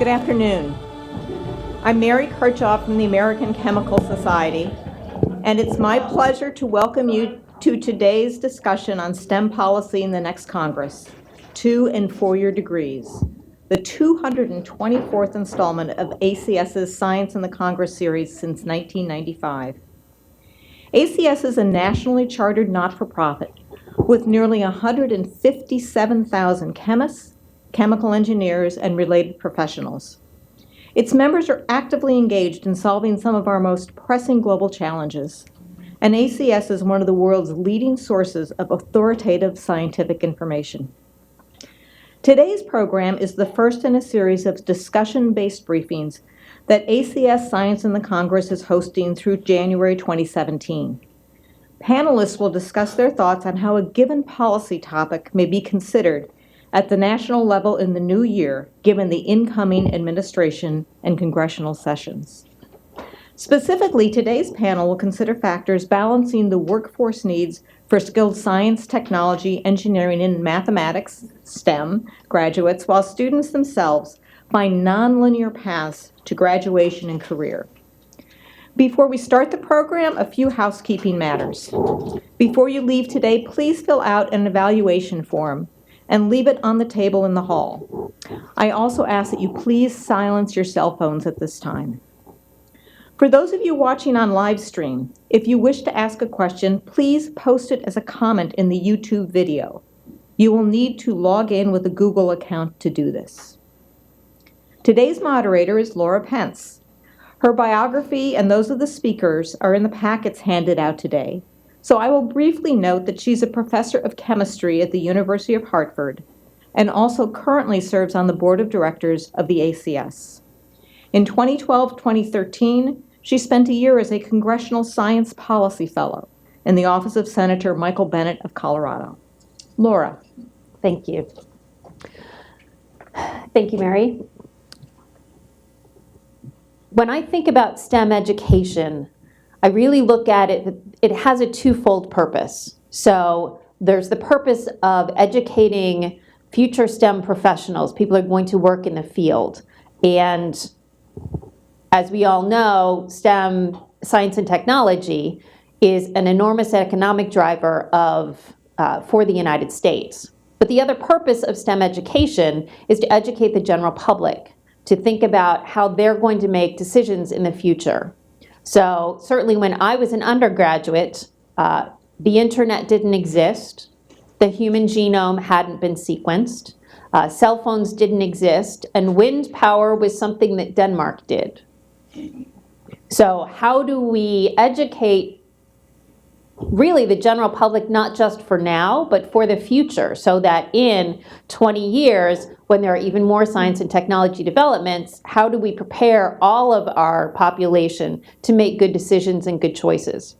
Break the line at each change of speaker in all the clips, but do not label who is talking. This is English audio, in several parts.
Good afternoon. I'm Mary Kirchhoff from the American Chemical Society, and it's my pleasure to welcome you to today's discussion on STEM policy in the next Congress, 2- and 4-year degrees, the 224th installment of ACS's Science in the Congress series since 1995. ACS is a nationally chartered not-for-profit with nearly 157,000 chemists, chemical engineers, and related professionals. Its members are actively engaged in solving some of our most pressing global challenges, and ACS is one of the world's leading sources of authoritative scientific information. Today's program is the first in a series of discussion-based briefings that ACS Science in the Congress is hosting through January 2017. Panelists will discuss their thoughts on how a given policy topic may be considered at the national level in the new year, given the incoming administration and congressional sessions. Specifically, today's panel will consider factors balancing the workforce needs for skilled science, technology, engineering, and mathematics, STEM, graduates, while students themselves find nonlinear paths to graduation and career. Before we start the program, a few housekeeping matters. Before you leave today, please fill out an evaluation form and leave it on the table in the hall. I also ask that you please silence your cell phones at this time. For those of you watching on live stream, if you wish to ask a question, please post it as a comment in the YouTube video. You will need to log in with a Google account to do this. Today's moderator is Laura Pence. Her biography and those of the speakers are in the packets handed out today. So I will briefly note that she's a professor of chemistry at the University of Hartford and also currently serves on the board of directors of the ACS. In 2012-2013, she spent a year as a Congressional Science Policy Fellow in the office of Senator Michael Bennet of Colorado. Laura.
Thank you. Thank you, Mary. When I think about STEM education, I really look at it, it has a twofold purpose. So there's the purpose of educating future STEM professionals, people who are going to work in the field. And as we all know, STEM, science and technology, is an enormous economic driver for the United States. But the other purpose of STEM education is to educate the general public, to think about how they're going to make decisions in the future. So certainly when I was an undergraduate, the internet didn't exist, the human genome hadn't been sequenced, cell phones didn't exist, and wind power was something that Denmark did. So how do we educate really the general public, not just for now, but for the future, so that in 20 years, when there are even more science and technology developments, how do we prepare all of our population to make good decisions and good choices?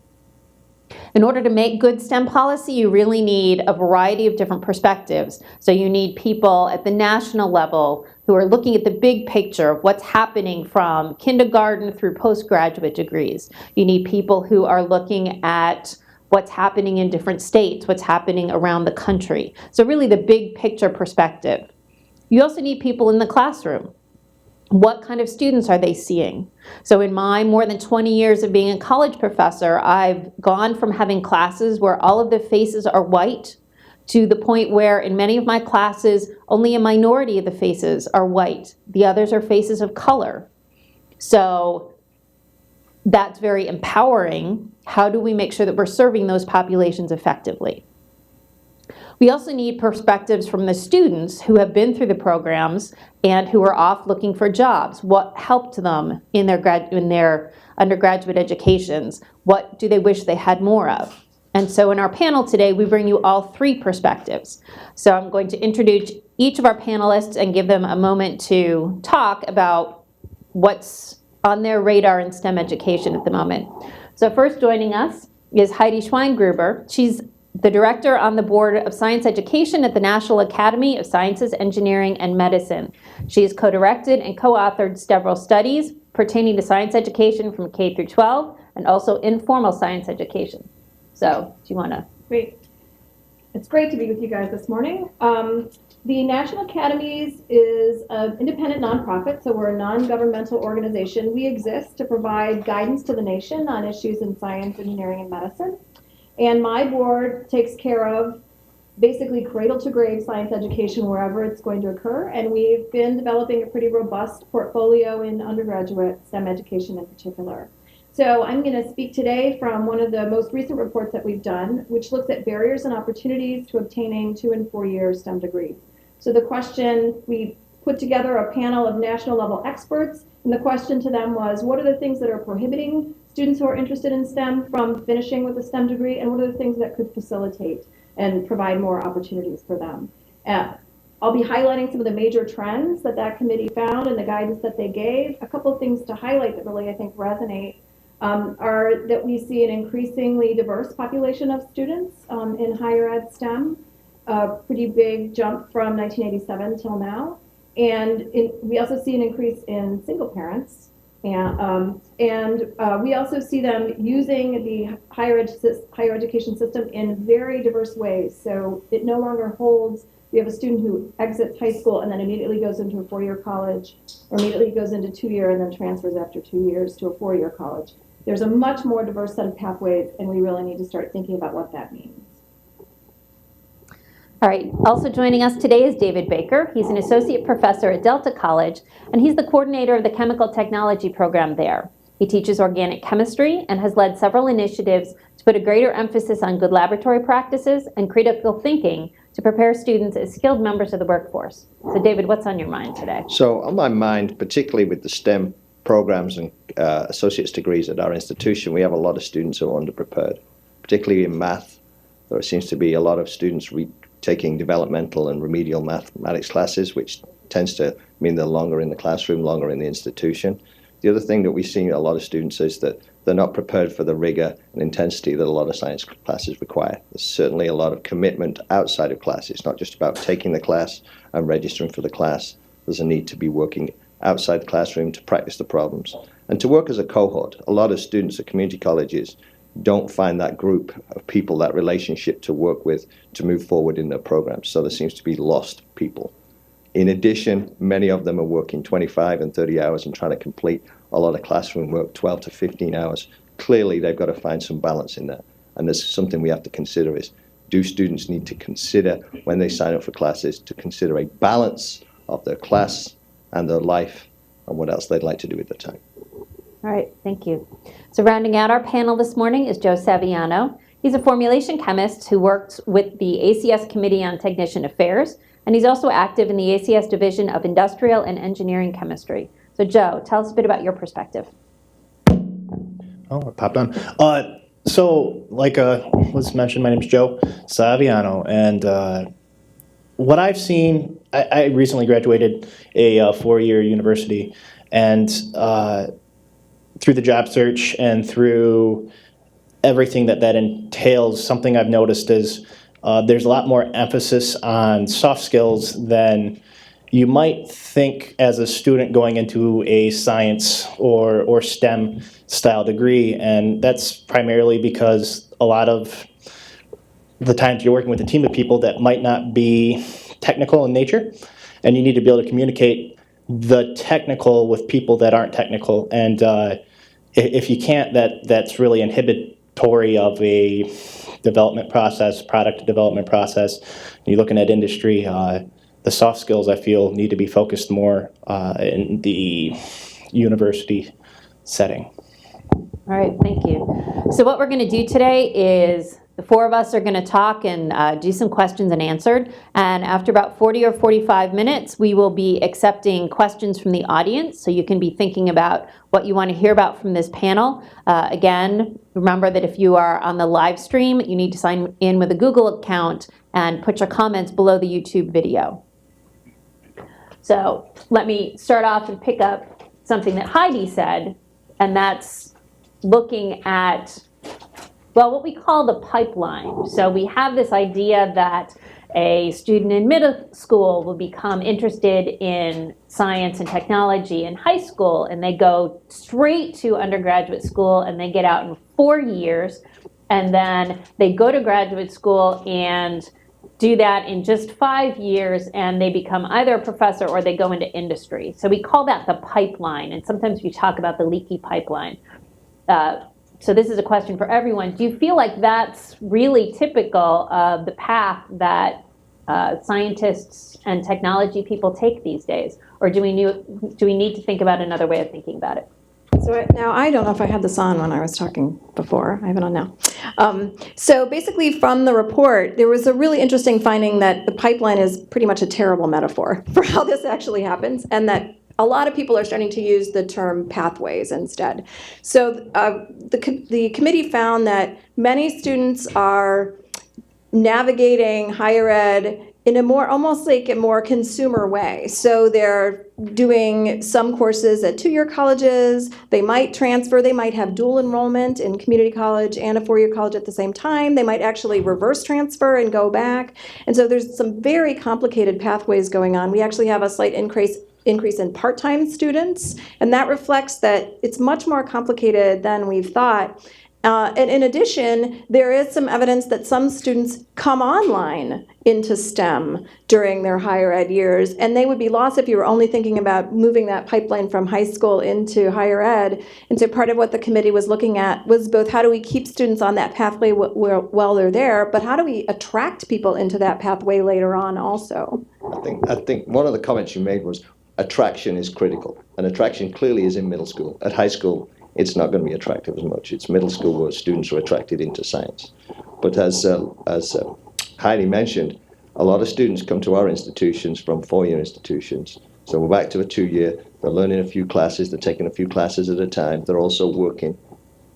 In order to make good STEM policy, you really need a variety of different perspectives. So you need people at the national level who are looking at the big picture of what's happening from kindergarten through postgraduate degrees. You need people who are looking at what's happening in different states, what's happening around the country. So really the big picture perspective. You also need people in the classroom. What kind of students are they seeing? So in my more than 20 years of being a college professor, I've gone from having classes where all of the faces are white to the point where in many of my classes, only a minority of the faces are white. The others are faces of color. So that's very empowering. How do we make sure that we're serving those populations effectively? We also need perspectives from the students who have been through the programs and who are off looking for jobs. What helped them in their undergraduate educations? What do they wish they had more of? And so in our panel today, we bring you all three perspectives. So I'm going to introduce each of our panelists and give them a moment to talk about what's on their radar in STEM education at the moment. So first joining us is Heidi Schweingruber. She's the director on the board of science education at the National Academy of Sciences, Engineering, and Medicine. She has co-directed and co-authored several studies pertaining to science education from K through 12 and also informal science education. So do you want to?
Great. It's great to be with you guys this morning. The National Academies is an independent nonprofit, so we're a non-governmental organization. We exist to provide guidance to the nation on issues in science, engineering, and medicine. And my board takes care of basically cradle to grave science education wherever it's going to occur. And we've been developing a pretty robust portfolio in undergraduate STEM education in particular. So I'm going to speak today from one of the most recent reports that we've done, which looks at barriers and opportunities to obtaining 2- and 4-year STEM degrees. So the question, we put together a panel of national level experts, and the question to them was, what are the things that are prohibiting students who are interested in STEM from finishing with a STEM degree, and what are the things that could facilitate and provide more opportunities for them? I'll be highlighting some of the major trends that committee found and the guidance that they gave. A couple of things to highlight that really, I think, resonate are that we see an increasingly diverse population of students in higher ed STEM, a pretty big jump from 1987 till now. And we also see an increase in single parents. And we also see them using the higher education system in very diverse ways. So it no longer holds, we have a student who exits high school and then immediately goes into a 4-year college, or immediately goes into 2-year and then transfers after 2 years to a 4-year college. There's a much more diverse set of pathways, and we really need to start thinking about what that means.
All right, also joining us today is David Baker. He's an associate professor at Delta College, and he's the coordinator of the chemical technology program there. He teaches organic chemistry and has led several initiatives to put a greater emphasis on good laboratory practices and critical thinking to prepare students as skilled members of the workforce. So David, what's on your mind today?
So on my mind, particularly with the STEM programs and associate's degrees at our institution, we have a lot of students who are underprepared, particularly in math. There seems to be a lot of students taking developmental and remedial mathematics classes, which tends to mean they're longer in the classroom, longer in the institution. The other thing that we see in a lot of students is that they're not prepared for the rigor and intensity that a lot of science classes require. There's certainly a lot of commitment outside of class. It's not just about taking the class and registering for the class. There's a need to be working outside the classroom to practice the problems and to work as a cohort. A lot of students at community colleges don't find that group of people, that relationship to work with, to move forward in their programs. So there seems to be lost people. In addition, many of them are working 25 and 30 hours and trying to complete a lot of classroom work, 12 to 15 hours. Clearly, they've got to find some balance in that. And there's something we have to consider is, do students need to consider, when they sign up for classes, to consider a balance of their class and their life and what else they'd like to do with their time?
All right, thank you. So rounding out our panel this morning is Joe Saviano. He's a formulation chemist who works with the ACS Committee on Technician Affairs, and he's also active in the ACS Division of Industrial and Engineering Chemistry. So Joe, tell us a bit about your perspective.
Oh, it popped on. So like was mentioned, my name is Joe Saviano, and what I've seen, I recently graduated a 4-year university, and through the job search and through everything that entails, something I've noticed is there's a lot more emphasis on soft skills than you might think as a student going into a science or STEM style degree, and that's primarily because a lot of the times you're working with a team of people that might not be technical in nature, and you need to be able to communicate the technical with people that aren't technical, and if you can't, that's really inhibitory of a development process, product development process. You're looking at industry, the soft skills I feel need to be focused more in the university setting.
All right, thank you. So what we're going to do today is the four of us are going to talk and do some questions and answered. And after about 40 or 45 minutes, we will be accepting questions from the audience. So you can be thinking about what you want to hear about from this panel. Again, remember that if you are on the live stream, you need to sign in with a Google account and put your comments below the YouTube video. So let me start off and pick up something that Heidi said, and that's looking at, well, what we call the pipeline. So we have this idea that a student in middle school will become interested in science and technology in high school, and they go straight to undergraduate school, and they get out in 4 years, and then they go to graduate school and do that in just 5 years and they become either a professor or they go into industry. So we call that the pipeline, and sometimes we talk about the leaky pipeline. So this is a question for everyone. Do you feel like that's really typical of the path that scientists and technology people take these days? Or do we need to think about another way of thinking about it?
So now, I don't know if I had this on when I was talking before. I have it on now. So basically from the report, there was a really interesting finding that the pipeline is pretty much a terrible metaphor for how this actually happens, and that a lot of people are starting to use the term pathways instead. So the committee found that many students are navigating higher ed in a more, almost like a more consumer way. So they're doing some courses at two-year colleges, they might transfer, they might have dual enrollment in community college and a four-year college at the same time, they might actually reverse transfer and go back. And so there's some very complicated pathways going on. We actually have a slight increase in part-time students, and that reflects that it's much more complicated than we've thought. And in addition, there is some evidence that some students come online into STEM during their higher ed years, and they would be lost if you were only thinking about moving that pipeline from high school into higher ed. And so part of what the committee was looking at was both how do we keep students on that pathway while they're there, but how do we attract people into that pathway later on also?
I think one of the comments you made was attraction is critical, and attraction clearly is in middle school. At high school, it's not going to be attractive as much. It's middle school where students are attracted into science. But as Heidi mentioned, a lot of students come to our institutions from four-year institutions. So we're back to a two-year. They're learning a few classes. They're taking a few classes at a time. They're also working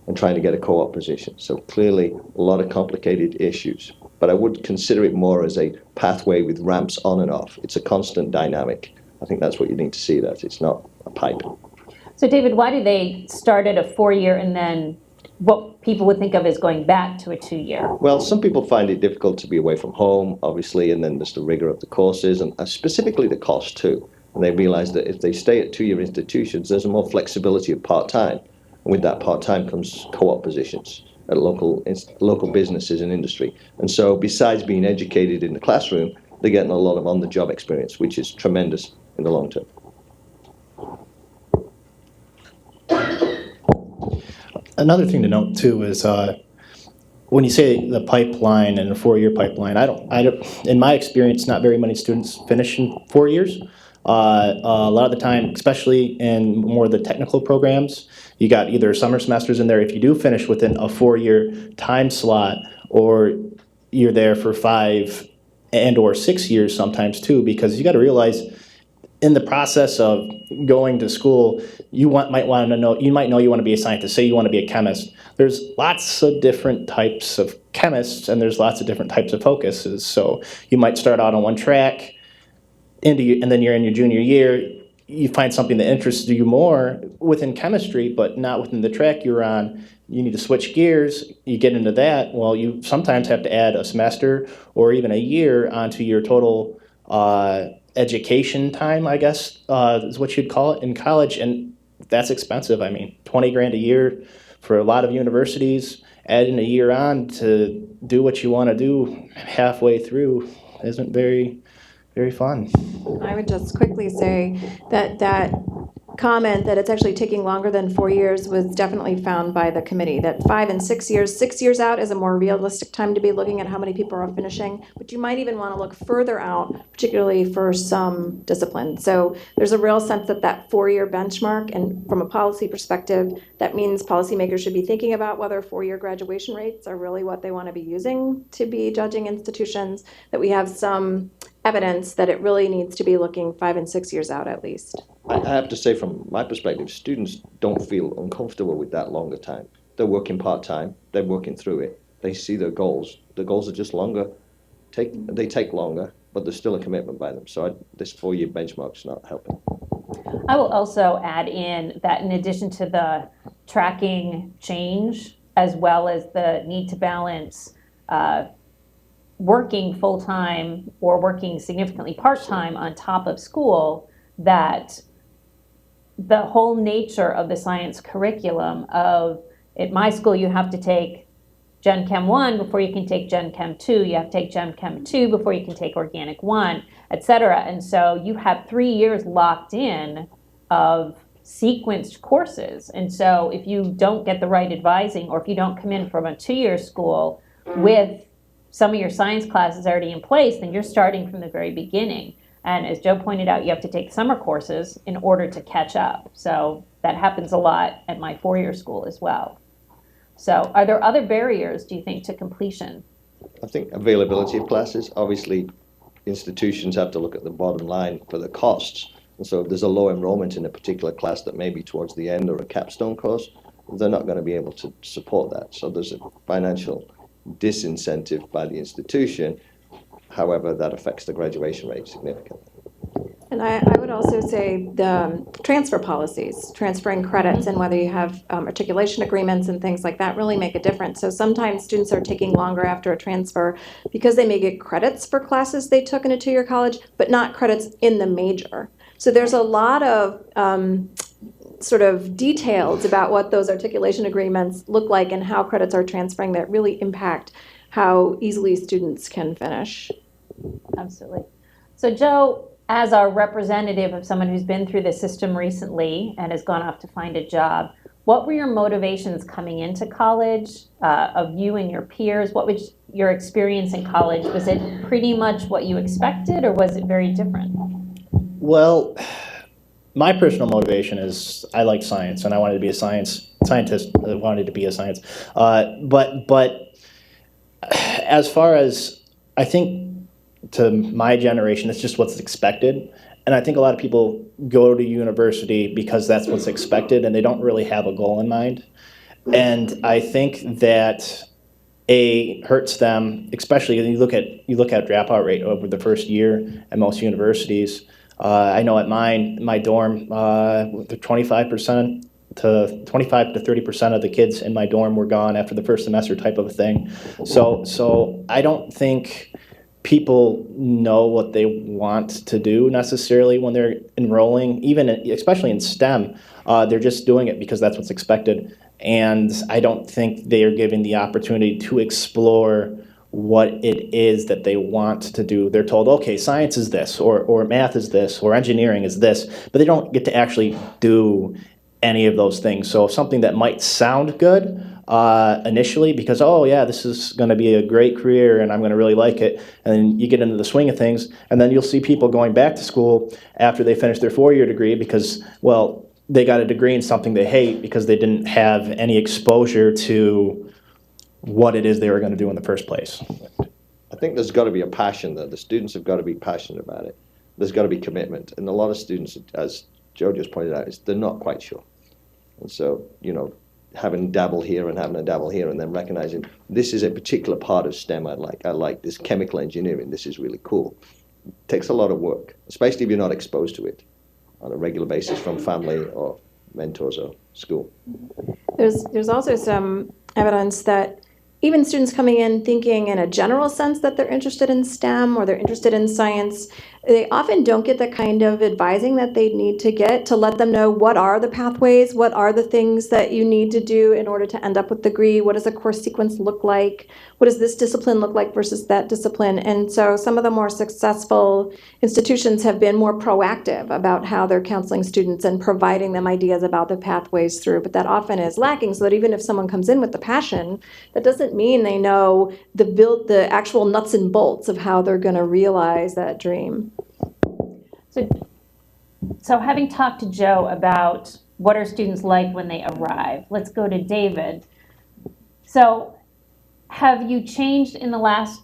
and trying to get a co-op position. So clearly a lot of complicated issues. But I would consider it more as a pathway with ramps on and off. It's a constant dynamic. I think that's what you need to see, that it's not a pipe.
So David, why do they start at a 4-year and then what people would think of as going back to a 2-year?
Well, some people find it difficult to be away from home, obviously, and then there's the rigor of the courses and specifically the cost too. And they realize that if they stay at two-year institutions, there's a more flexibility of part-time. And with that part-time comes co-op positions at local businesses and industry. And so besides being educated in the classroom, they're getting a lot of on-the-job experience, which is tremendous in the long term.
Another thing to note too is when you say the pipeline and the 4-year pipeline, I don't. In my experience, not very many students finish in 4 years. A lot of the time, especially in more of the technical programs, you got either summer semesters in there. If you do finish within a 4-year time slot, or you're there for 5 and or 6 years sometimes too, because you got to realize, in the process of going to school, you might know you want to be a scientist. Say you want to be a chemist. There's lots of different types of chemists, and there's lots of different types of focuses. So you might start out on one track, and then you're in your junior year. You find something that interests you more within chemistry, but not within the track you're on. You need to switch gears. You get into that. Well, you sometimes have to add a semester or even a year onto your total education time, I guess, is what you'd call it in college, and that's expensive. I mean, $20,000 a year for a lot of universities. Adding a year on to do what you want to do halfway through isn't very, very fun.
I would just quickly say that that comment that it's actually taking longer than 4 years was definitely found by the committee, that 5 and 6 years, 6 years out is a more realistic time to be looking at how many people are finishing, but you might even want to look further out, particularly for some disciplines. So there's a real sense that that 4-year benchmark, and from a policy perspective, that means policymakers should be thinking about whether 4-year graduation rates are really what they want to be using to be judging institutions, that we have some evidence that it really needs to be looking 5 and 6 years out at least.
I have to say, from my perspective, students don't feel uncomfortable with that longer time. They're working part-time, they're working through it, they see their goals. The goals are just longer, they take longer, but there's still a commitment by them. So this 4-year benchmark's not helping.
I will also add in that in addition to the tracking change, as well as the need to balance working full-time or working significantly part-time on top of school, that the whole nature of the science curriculum of, at my school you have to take Gen Chem 1 before you can take Gen Chem 2. You have to take Gen Chem 2 before you can take Organic 1, et cetera. And so you have 3 years locked in of sequenced courses. And so if you don't get the right advising, or if you don't come in from a 2-year school with some of your science classes already in place, then you're starting from the very beginning. And as Joe pointed out, you have to take summer courses in order to catch up. So that happens a lot at my 4-year school as well. So are there other barriers, do you think, to completion?
I think availability of classes. Obviously, institutions have to look at the bottom line for the costs. And so if there's a low enrollment in a particular class that may be towards the end or a capstone course, they're not going to be able to support that. So there's a financial disincentive by the institution. However, that affects the graduation rate significantly.
And I would also say the transfer policies, transferring credits, and whether you have articulation agreements and things like that really make a difference. So sometimes students are taking longer after a transfer because they may get credits for classes they took in a 2-year college, but not credits in the major. So there's a lot of sort of details about what those articulation agreements look like and how credits are transferring that really impact how easily students can finish.
Absolutely. So Joe, as our representative of someone who's been through the system recently and has gone off to find a job, what were your motivations coming into college, of you and your peers? What was your experience in college? Was it pretty much what you expected, or was it very different?
Well, my personal motivation is I like science, and I wanted to be a scientist. I wanted to be a science. But as far as, I think, to my generation, it's just what's expected. And I think a lot of people go to university because that's what's expected, and they don't really have a goal in mind. And I think that hurts them, especially when you look at dropout rate over the first year at most universities. I know at my dorm, the 25% to 25 to 30% of the kids in my dorm were gone after the first semester, type of a thing. So I don't think people know what they want to do necessarily when they're enrolling, especially in STEM. They're just doing it because that's what's expected. And I don't think they are given the opportunity to explore what it is that they want to do. They're told, okay, science is this, or math is this, or engineering is this, but they don't get to actually do any of those things. So something that might sound good initially, because, oh yeah, this is going to be a great career and I'm going to really like it, and then you get into the swing of things, and then you'll see people going back to school after they finish their 4-year degree because, well, they got a degree in something they hate because they didn't have any exposure to what it is they were going to do in the first place.
I think there's got to be a passion there. The students have got to be passionate about it. There's got to be commitment. And a lot of students, as Joe just pointed out, they're not quite sure. And so, having a dabble here and having a dabble here, and then recognizing this is a particular part of STEM I like this chemical engineering, this is really cool. It takes a lot of work, especially if you're not exposed to it on a regular basis from family or mentors or school.
There's also some evidence that even students coming in thinking in a general sense that they're interested in STEM or they're interested in science, they often don't get the kind of advising that they need to get to let them know what are the pathways, what are the things that you need to do in order to end up with the degree, what does a course sequence look like, what does this discipline look like versus that discipline. And so some of the more successful institutions have been more proactive about how they're counseling students and providing them ideas about the pathways through, but that often is lacking, so that even if someone comes in with the passion, that doesn't mean they know the actual nuts and bolts of how they're going to realize that dream.
So having talked to Joe about what are students like when they arrive, let's go to David. So have you changed in the last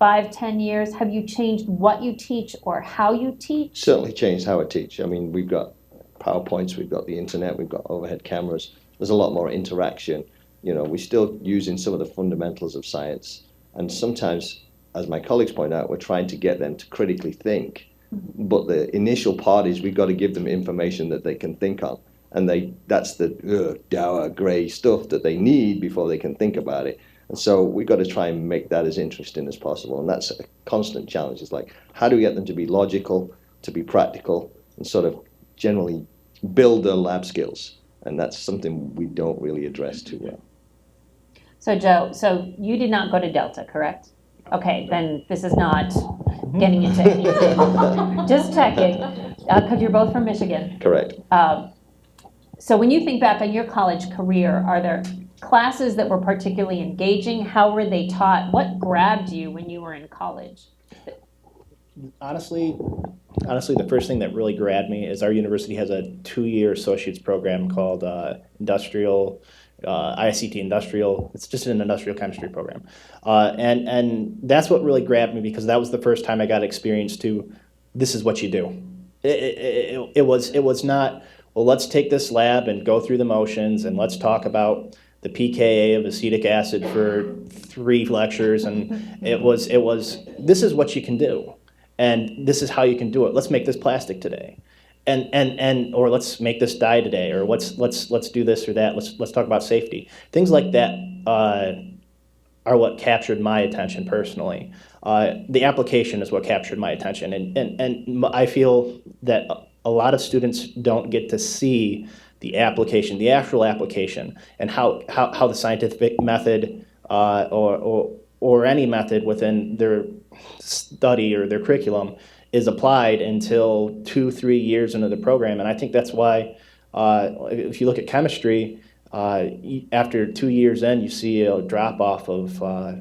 5-10 years? Have you changed what you teach or how you teach?
Certainly changed how I teach. I mean, we've got PowerPoints, we've got the internet, we've got overhead cameras. There's a lot more interaction. We're still using some of the fundamentals of science. And sometimes, as my colleagues point out, we're trying to get them to critically think. But the initial part is we've got to give them information that they can think on. And that's the dour, gray stuff that they need before they can think about it. And so we've got to try and make that as interesting as possible. And that's a constant challenge. It's like, how do we get them to be logical, to be practical, and sort of generally build their lab skills? And that's something we don't really address too well.
So Joe, so you did not go to Delta, correct? Okay, then this is not getting into anything. Just checking, because you're both from Michigan.
Correct.
So when you think back on your college career, are there classes that were particularly engaging? How were they taught? What grabbed you when you were in college?
Honestly, the first thing that really grabbed me is our university has a 2-year associate's program called ICT Industrial. It's just an industrial chemistry program, and that's what really grabbed me, because that was the first time I got experience to this is what you do. It was not, well, let's take this lab and go through the motions and let's talk about the pKa of acetic acid for 3 lectures, and it was this is what you can do. And this is how you can do it. Let's make this plastic today, and or let's make this dye today, or let's do this or that. Let's talk about safety. Things like that are what captured my attention personally. The application is what captured my attention, and I feel that a lot of students don't get to see the application, the actual application, and how the scientific method or any method within their study or their curriculum is applied until 2-3 years into the program. And I think that's why if you look at chemistry, after 2 years in, you see a drop off of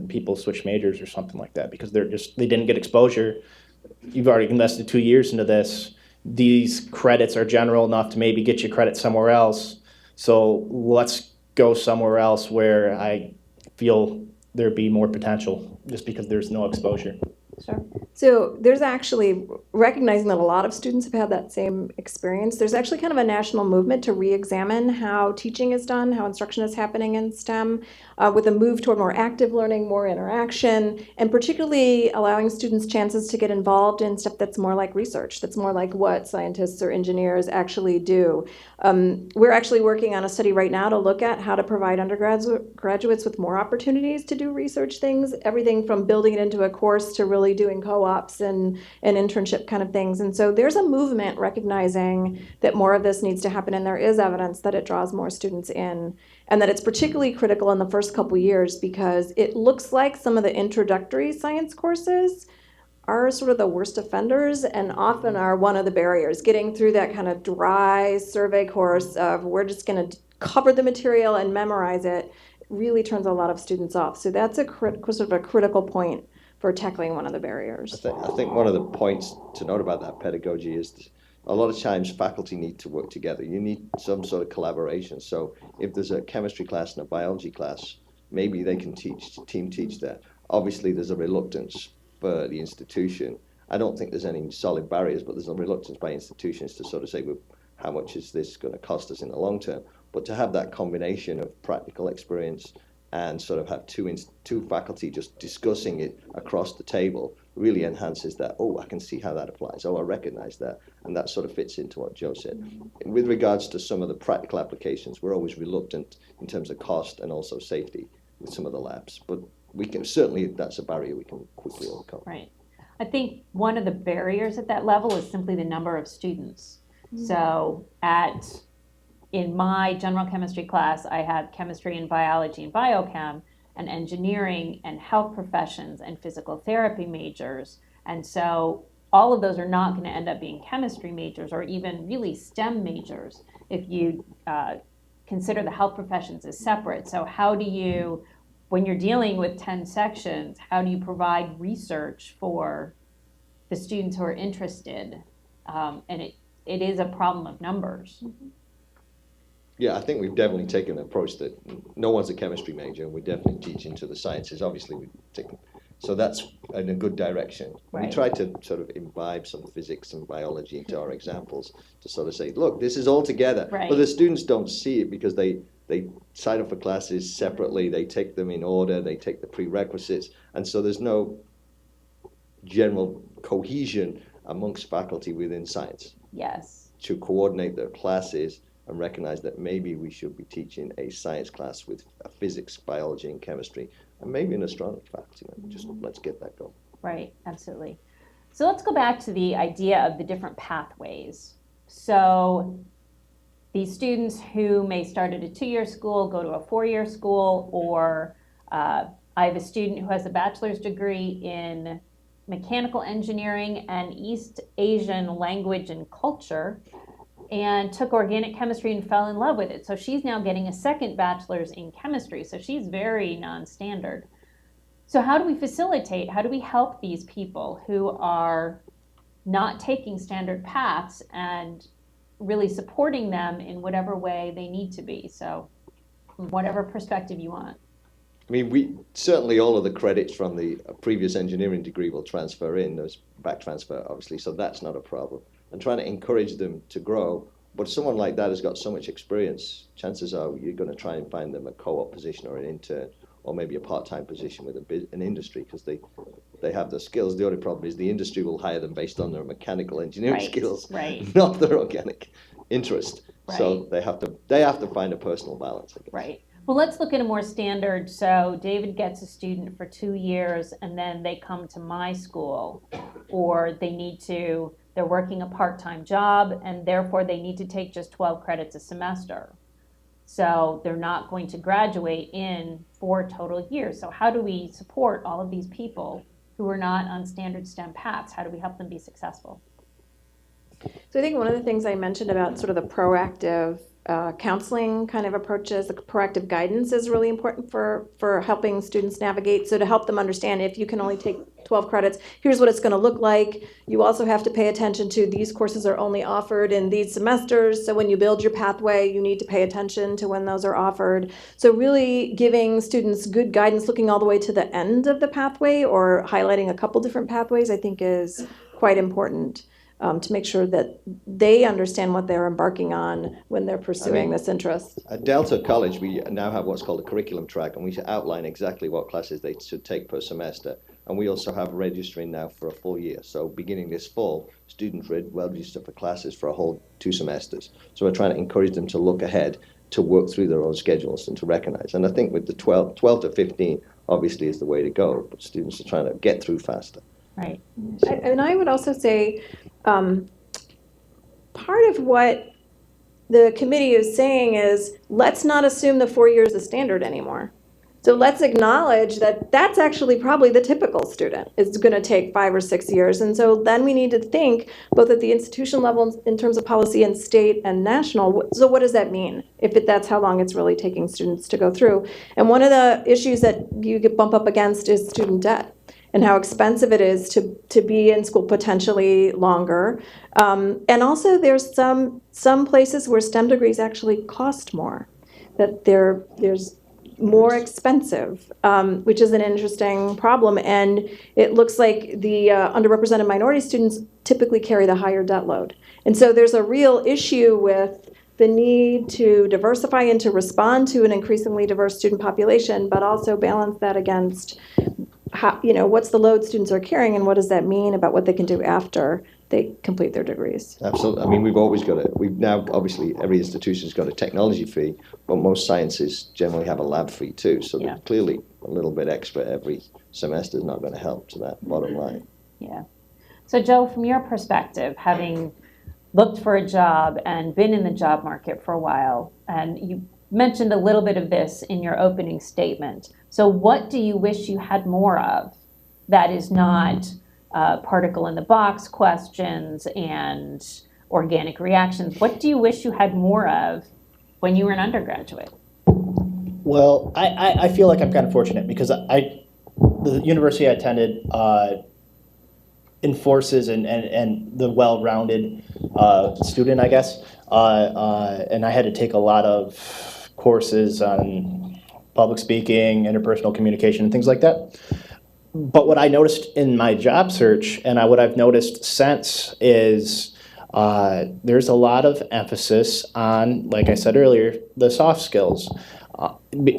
people switch majors or something like that, because they didn't get exposure. You've already invested 2 years into this. These credits are general enough to maybe get you credit somewhere else. So let's go somewhere else where I feel there'd be more potential, just because there's no exposure.
Sure.
So there's actually, recognizing that a lot of students have had that same experience, there's actually kind of a national movement to re-examine how teaching is done, how instruction is happening in STEM, with a move toward more active learning, more interaction, and particularly allowing students chances to get involved in stuff that's more like research, that's more like what scientists or engineers actually do. We're actually working on a study right now to look at how to provide undergraduates with more opportunities to do research things, everything from building it into a course to really doing co-ops and internship kind of things. And so there's a movement recognizing that more of this needs to happen, and there is evidence that it draws more students in, and that it's particularly critical in the first couple years, because it looks like some of the introductory science courses are sort of the worst offenders and often are one of the barriers. Getting through that kind of dry survey course of we're just going to cover the material and memorize it really turns a lot of students off. So that's a sort of a critical point for tackling one of the barriers.
I think one of the points to note about that pedagogy is a lot of times faculty need to work together. You need some sort of collaboration. So if there's a chemistry class and a biology class, maybe they can team teach that. Obviously, there's a reluctance for the institution. I don't think there's any solid barriers, but there's a reluctance by institutions to sort of say, well, how much is this going to cost us in the long term? But to have that combination of practical experience and sort of have two faculty just discussing it across the table really enhances that. Oh, I can see how that applies. Oh, I recognize that. And that sort of fits into what Joe said. With regards to some of the practical applications, we're always reluctant in terms of cost and also safety with some of the labs. But we can certainly, that's a barrier we can quickly overcome.
Right. I think one of the barriers at that level is simply the number of students. So in my general chemistry class, I have chemistry and biology and biochem, and engineering and health professions and physical therapy majors. And so all of those are not going to end up being chemistry majors or even really STEM majors if you consider the health professions as separate. So how do you, when you're dealing with 10 sections, how do you provide research for the students who are interested? And it is a problem of numbers.
Yeah, I think we've definitely taken an approach that no one's a chemistry major, and we definitely teach into the sciences. Obviously, we've taken, so that's in a good direction.
Right.
We try to sort of imbibe some physics and biology into our examples to sort of say, look, this is all together.
Right.
But the students don't see it because they sign up for classes separately, they take them in order, they take the prerequisites, and so there's no general cohesion amongst faculty within science.
Yes.
To coordinate their classes and recognize that maybe we should be teaching a science class with a physics, biology, and chemistry, and maybe an astronomy faculty. Just let's get that going.
Right, absolutely. So let's go back to the idea of the different pathways. So these students who may start at a 2-year school, go to a 4-year school, or I have a student who has a bachelor's degree in mechanical engineering and East Asian language and culture, and took organic chemistry and fell in love with it. So she's now getting a second bachelor's in chemistry. So she's very non-standard. So how do we facilitate? How do we help these people who are not taking standard paths and really supporting them in whatever way they need to be? So whatever perspective you want.
I mean, we certainly, all of the credits from the previous engineering degree will transfer in. There's back transfer, obviously, so that's not a problem. And trying to encourage them to grow. But someone like that has got so much experience, chances are you're going to try and find them a co-op position or an intern, or maybe a part-time position with an industry, because they have the skills. The only problem is the industry will hire them based on their mechanical engineering skills, not their organic interest. So they have to find a personal balance, I guess.
Right. Well, let's look at a more standard. So David gets a student for 2 years, and then they come to my school, or they're working a part-time job, and therefore they need to take just 12 credits a semester. So they're not going to graduate in 4 total years. So how do we support all of these people who are not on standard STEM paths? How do we help them be successful?
So I think one of the things I mentioned about sort of the proactive counseling kind of approaches, the proactive guidance is really important for helping students navigate. So to help them understand, if you can only take 12 credits, here's what it's going to look like. You also have to pay attention to these courses are only offered in these semesters. So when you build your pathway, you need to pay attention to when those are offered. So really giving students good guidance, looking all the way to the end of the pathway or highlighting a couple different pathways, I think is quite important. To make sure that they understand what they're embarking on when they're pursuing this interest.
At Delta College, we now have what's called a curriculum track, and we outline exactly what classes they should take per semester. And we also have registering now for a full year. So beginning this fall, students will register for classes for a whole 2 semesters. So we're trying to encourage them to look ahead, to work through their own schedules and to recognize. And I think with the 12 to 15, obviously is the way to go, but students are trying to get through faster.
Right.
And I would also say part of what the committee is saying is, let's not assume the 4 years is standard anymore. So let's acknowledge that that's actually probably the typical student. It's going to take 5 or 6 years. And so then we need to think both at the institution level in terms of policy and state and national. So what does that mean if that's how long it's really taking students to go through? And one of the issues that you get bump up against is student debt and how expensive it is to be in school potentially longer. And also there's some places where STEM degrees actually cost more, that there's more expensive, which is an interesting problem. And it looks like the underrepresented minority students typically carry the higher debt load. And so there's a real issue with the need to diversify and to respond to an increasingly diverse student population, but also balance that against how, what's the load students are carrying and what does that mean about what they can do after they complete their degrees.
Absolutely. I mean, we've now, obviously, every institution's got a technology fee, but most sciences generally have a lab fee too. So clearly a little bit extra every semester is not going to help to that bottom line.
Yeah. So Joe, from your perspective, having looked for a job and been in the job market for a while, and you mentioned a little bit of this in your opening statement. So what do you wish you had more of that is not particle in the box questions and organic reactions? What do you wish you had more of when you were an undergraduate?
Well, I feel like I'm kind of fortunate because the university I attended enforces and the well-rounded student, I guess. And I had to take a lot of courses on public speaking, interpersonal communication, and things like that. But what I noticed in my job search, and what I've noticed since, is there's a lot of emphasis on, like I said earlier, the soft skills,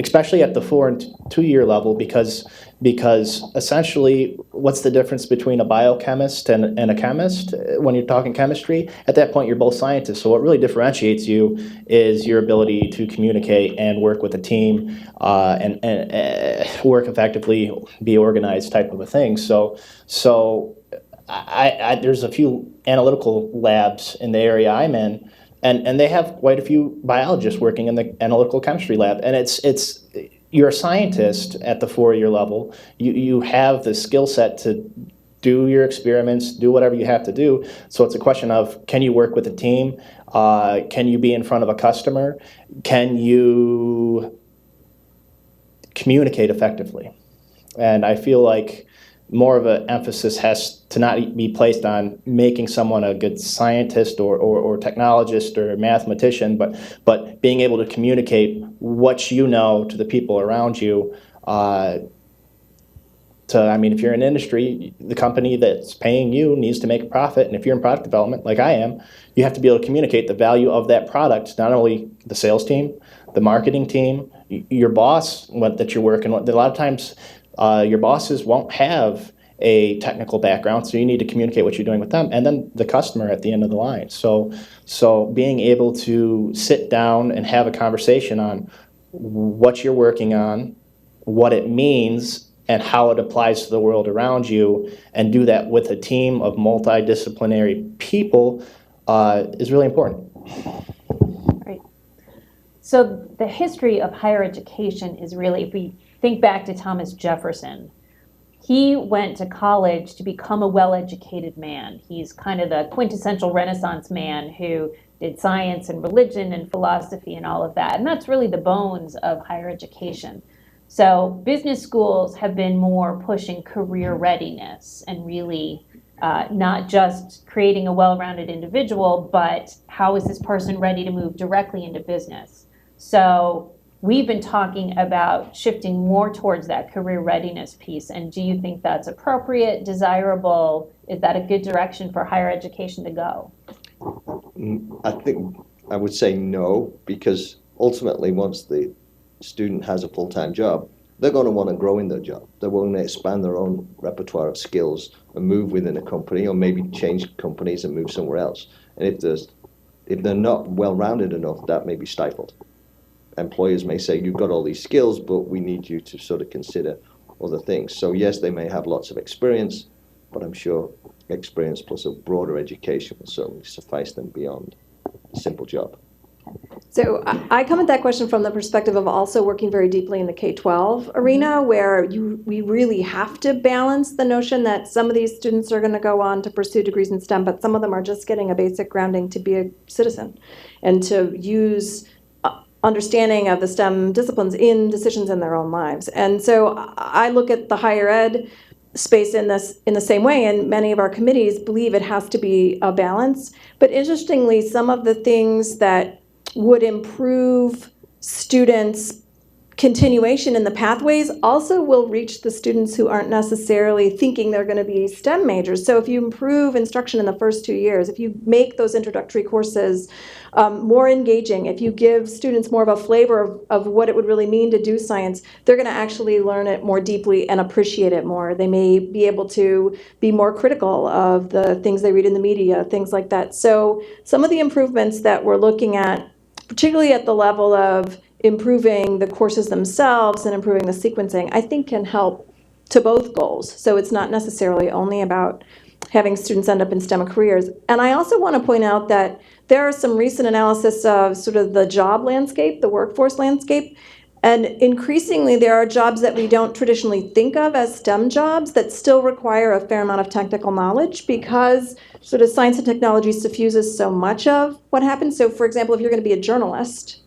especially at the 4 and 2 year level, because essentially, what's the difference between a biochemist and a chemist when you're talking chemistry? At that point, you're both scientists. So what really differentiates you is your ability to communicate and work with a team and work effectively, be organized type of a thing. So there's a few analytical labs in the area I'm in, and they have quite a few biologists working in the analytical chemistry lab, and it's you're a scientist at the 4-year level. You have the skill set to do your experiments, do whatever you have to do. So it's a question of, can you work with a team? Can you be in front of a customer? Can you communicate effectively? And I feel like more of an emphasis has to not be placed on making someone a good scientist or technologist or mathematician, but being able to communicate what you know to the people around you. If you're in industry, the company that's paying you needs to make a profit, and if you're in product development, like I am, you have to be able to communicate the value of that product, not only the sales team, the marketing team, your boss that you're working with. A lot of times, your bosses won't have a technical background, so you need to communicate what you're doing with them, and then the customer at the end of the line. So being able to sit down and have a conversation on what you're working on, what it means, and how it applies to the world around you, and do that with a team of multidisciplinary people is really important.
Right. So the history of higher education is really, if we think back to Thomas Jefferson, he went to college to become a well-educated man. He's kind of the quintessential Renaissance man who did science and religion and philosophy and all of that. And that's really the bones of higher education. So business schools have been more pushing career readiness and really not just creating a well-rounded individual, but how is this person ready to move directly into business? So we've been talking about shifting more towards that career readiness piece. And do you think that's appropriate, desirable? Is that a good direction for higher education to go?
I think I would say no, because ultimately once the student has a full-time job, they're going to want to grow in their job. They're willing to expand their own repertoire of skills and move within a company, or maybe change companies and move somewhere else. And if they're not well-rounded enough, that may be stifled. Employers may say, you've got all these skills, but we need you to sort of consider other things. So yes, they may have lots of experience, but I'm sure experience plus a broader education will certainly suffice them beyond a simple job.
So I come at that question from the perspective of also working very deeply in the K-12 arena, where we really have to balance the notion that some of these students are going to go on to pursue degrees in STEM, but some of them are just getting a basic grounding to be a citizen and to use understanding of the STEM disciplines in decisions in their own lives. And so I look at the higher ed space in the same way, and many of our committees believe it has to be a balance. But interestingly, some of the things that would improve students' continuation in the pathways also will reach the students who aren't necessarily thinking they're going to be STEM majors. So if you improve instruction in the first 2 years, if you make those introductory courses more engaging, if you give students more of a flavor of what it would really mean to do science, they're going to actually learn it more deeply and appreciate it more. They may be able to be more critical of the things they read in the media, things like that. So some of the improvements that we're looking at, particularly at the level of improving the courses themselves and improving the sequencing, I think can help to both goals. So it's not necessarily only about having students end up in STEM careers. And I also want to point out that there are some recent analysis of sort of the job landscape, the workforce landscape, and increasingly there are jobs that we don't traditionally think of as STEM jobs that still require a fair amount of technical knowledge, because sort of science and technology suffuses so much of what happens. So for example, if you're going to be a journalist,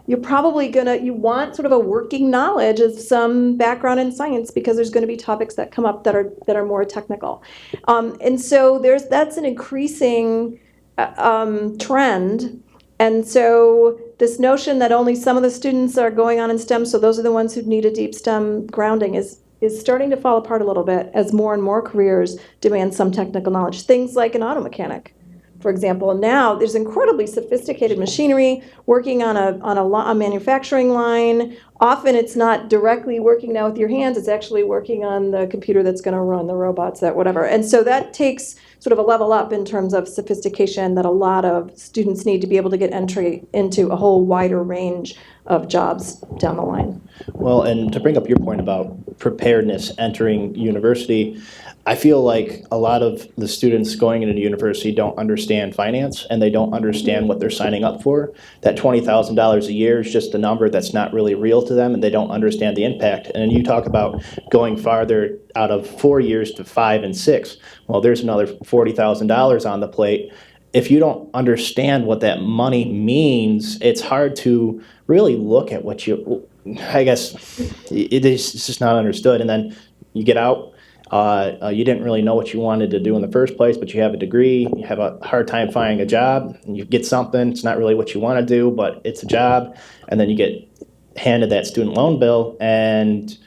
you're probably you want sort of a working knowledge of some background in science, because there's going to be topics that come up that are more technical. And so that's an increasing trend. And so this notion that only some of the students are going on in STEM, so those are the ones who need a deep STEM grounding, is starting to fall apart a little bit as more and more careers demand some technical knowledge. Things like an auto mechanic, for example. Now there's incredibly sophisticated machinery working on a manufacturing line. Often it's not directly working now with your hands, it's actually working on the computer that's going to run the robots, that whatever. And so that takes sort of a level up in terms of sophistication that a lot of students need to be able to get entry into a whole wider range of jobs down the line.
Well, and to bring up your point about preparedness entering university, I feel like a lot of the students going into university don't understand finance, and they don't understand what they're signing up for. That $20,000 a year is just a number that's not really real to them, and they don't understand the impact. And you talk about going farther out of 4 years to 5 and 6. Well, there's another $40,000 on the plate. If you don't understand what that money means, it's hard to really look at what you, I guess, it's just not understood. And then you get out, you didn't really know what you wanted to do in the first place, but you have a degree, you have a hard time finding a job, and you get something, it's not really what you want to do, but it's a job, and then you get handed that student loan bill, and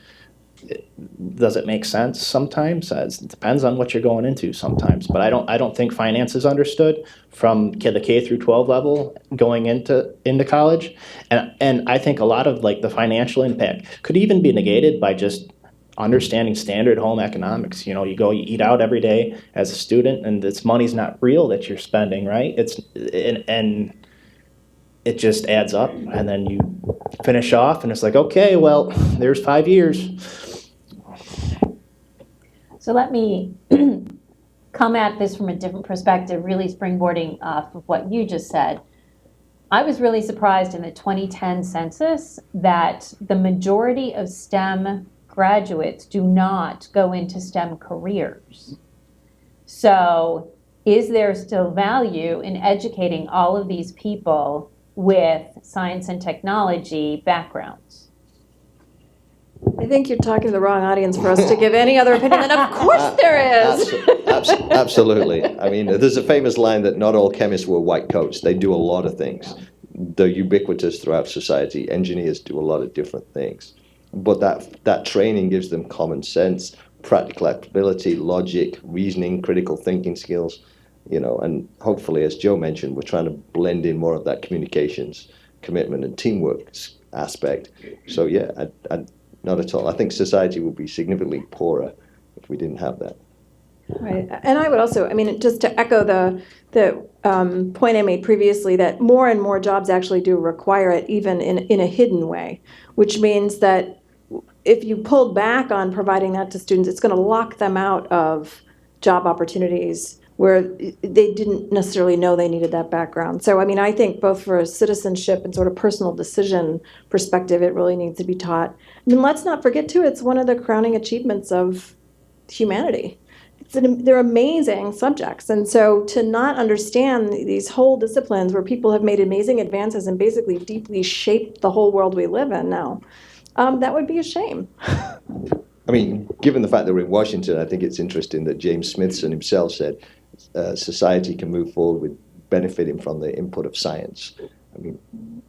does it make sense sometimes? It depends on what you're going into sometimes, but I don't think finance is understood from the K through 12 level going into college, and I think a lot of like the financial impact could even be negated by just understanding standard home economics. You know, you eat out every day as a student, and this money's not real that you're spending, right? And it just adds up, and then you finish off, and it's like, okay, well, there's 5 years.
So let me come at this from a different perspective, really springboarding off of what you just said. I was really surprised in the 2010 census that the majority of STEM graduates do not go into STEM careers. So is there still value in educating all of these people with science and technology backgrounds?
I think you're talking to the wrong audience for us to give any other opinion, and of course there is.
Absolutely. I mean, there's a famous line that not all chemists wear white coats. They do a lot of things. They're ubiquitous throughout society. Engineers do a lot of different things. But that training gives them common sense, practical ability, logic, reasoning, critical thinking skills, and hopefully, as Joe mentioned, we're trying to blend in more of that communications, commitment, and teamwork aspect. So yeah, not at all. I think society would be significantly poorer if we didn't have that.
Right, and I would also, I mean, just to echo the point I made previously, that more and more jobs actually do require it, even in a hidden way, which means that if you pulled back on providing that to students, it's going to lock them out of job opportunities where they didn't necessarily know they needed that background. So, I mean, I think both for a citizenship and sort of personal decision perspective, it really needs to be taught. I mean, let's not forget, too, it's one of the crowning achievements of humanity. They're amazing subjects. And so to not understand these whole disciplines where people have made amazing advances and basically deeply shaped the whole world we live in now, that would be a shame.
I mean, given the fact that we're in Washington, I think it's interesting that James Smithson himself said society can move forward with benefiting from the input of science. I mean,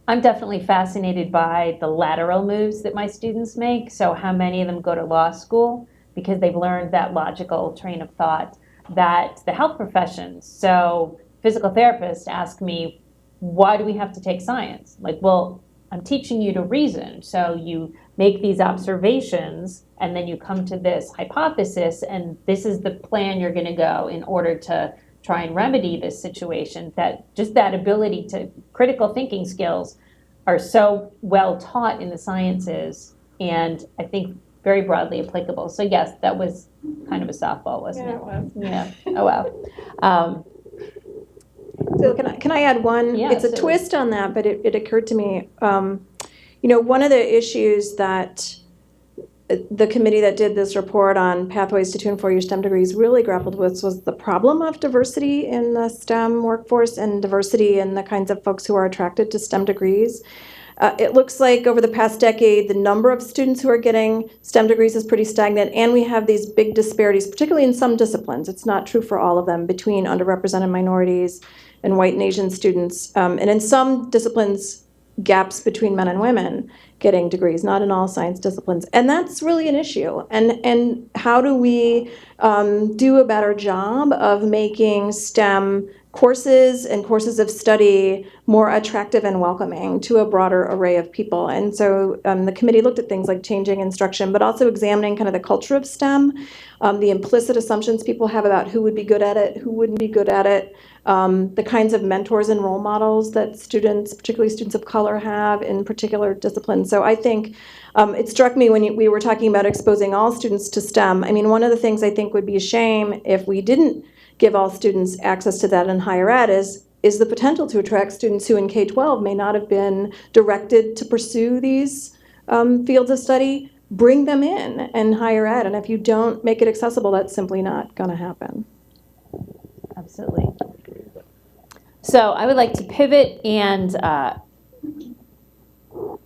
I'm definitely fascinated by the lateral moves that my students make. So how many of them go to law school because they've learned that logical train of thought, that the health professions, so physical therapists ask me, why do we have to take science? Like, well, I'm teaching you to reason. So you make these observations and then you come to this hypothesis, and this is the plan you're going to go in order to try and remedy this situation. That just that ability to critical thinking skills are so well taught in the sciences, and I think very broadly applicable. So yes, that was kind of a softball, wasn't it?
It was.
Yeah. Oh wow.
So can I add one?
Yeah,
It's a
so-
twist on that, but it occurred to me, one of the issues that the committee that did this report on pathways to 2 and 4 year STEM degrees really grappled with was the problem of diversity in the STEM workforce and diversity in the kinds of folks who are attracted to STEM degrees. It looks like over the past decade, the number of students who are getting STEM degrees is pretty stagnant, and we have these big disparities, particularly in some disciplines. It's not true for all of them, between underrepresented minorities and white and Asian students. And in some disciplines, gaps between men and women getting degrees, not in all science disciplines. And that's really an issue. And how do we do a better job of making STEM courses and courses of study more attractive and welcoming to a broader array of people. And so the committee looked at things like changing instruction, but also examining kind of the culture of STEM, the implicit assumptions people have about who would be good at it, who wouldn't be good at it, the kinds of mentors and role models that students, particularly students of color, have in particular disciplines. So I think it struck me when we were talking about exposing all students to STEM. I mean, one of the things I think would be a shame if we didn't give all students access to that in higher ed is the potential to attract students who in K-12 may not have been directed to pursue these fields of study. Bring them in higher ed, and if you don't make it accessible, that's simply not going to happen.
Absolutely. So I would like to pivot and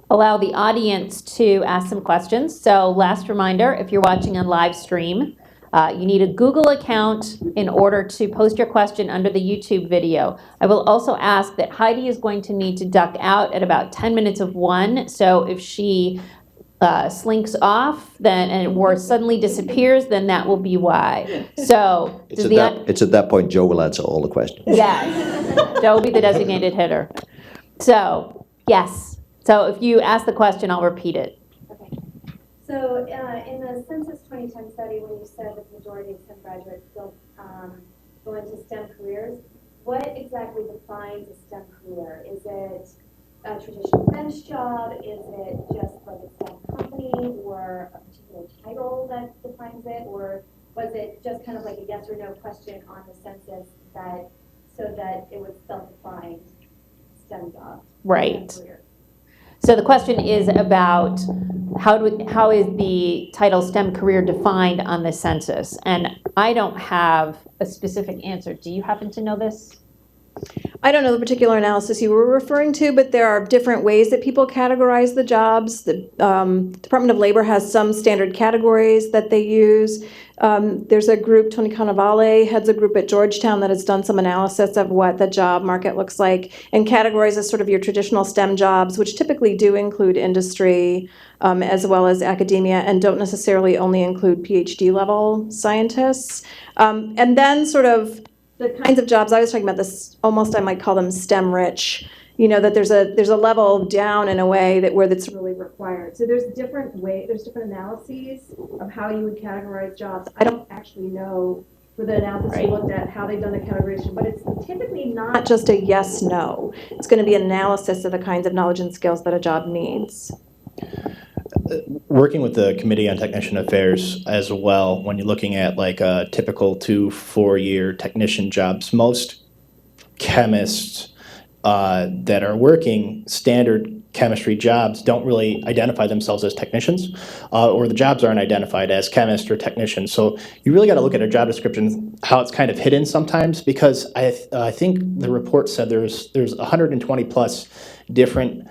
allow the audience to ask some questions. So last reminder, if you're watching on live stream, you need a Google account in order to post your question under the YouTube video. I will also ask that Heidi is going to need to duck out at about 10 minutes of 1. So if she slinks off or suddenly disappears, then that will be why. So
It's at that point Joe will answer all the questions.
Yes, Joe will be the designated hitter. So yes. So if you ask the question, I'll repeat it.
Okay. So in the Census 2010 study, when you said that the majority of STEM graduates still go into STEM careers, what exactly defines a STEM career? Is it a traditional bench job? Is it just like a STEM company or a particular title that defines it? Or was it just kind of like a yes or no question on the census so that it was self-defined STEM job?
Right.
STEM career?
So the question is about how is the title STEM career defined on the census? And I don't have a specific answer. Do you happen to know this?
I don't know the particular analysis you were referring to, but there are different ways that people categorize the jobs. The Department of Labor has some standard categories that they use. There's a group, Tony Cannavale heads a group at Georgetown that has done some analysis of what the job market looks like and categorizes sort of your traditional STEM jobs, which typically do include industry as well as academia and don't necessarily only include PhD level scientists. And then sort of the kinds of jobs I was talking about, this almost I might call them STEM rich, that there's a level down in a way where that's really required. So there's different analyses of how you would categorize jobs. I don't actually know for the analysis you looked at how they've done the categorization, but it's typically not just a yes, no. It's going to be an analysis of the kinds of knowledge and skills that a job needs.
Working with the Committee on Technician Affairs as well, when you're looking at like a typical 2-4 year technician jobs, most chemists that are working standard chemistry jobs don't really identify themselves as technicians, or the jobs aren't identified as chemist or technician. So you really got to look at a job description, how it's kind of hidden sometimes, because I think the report said there's 120 plus different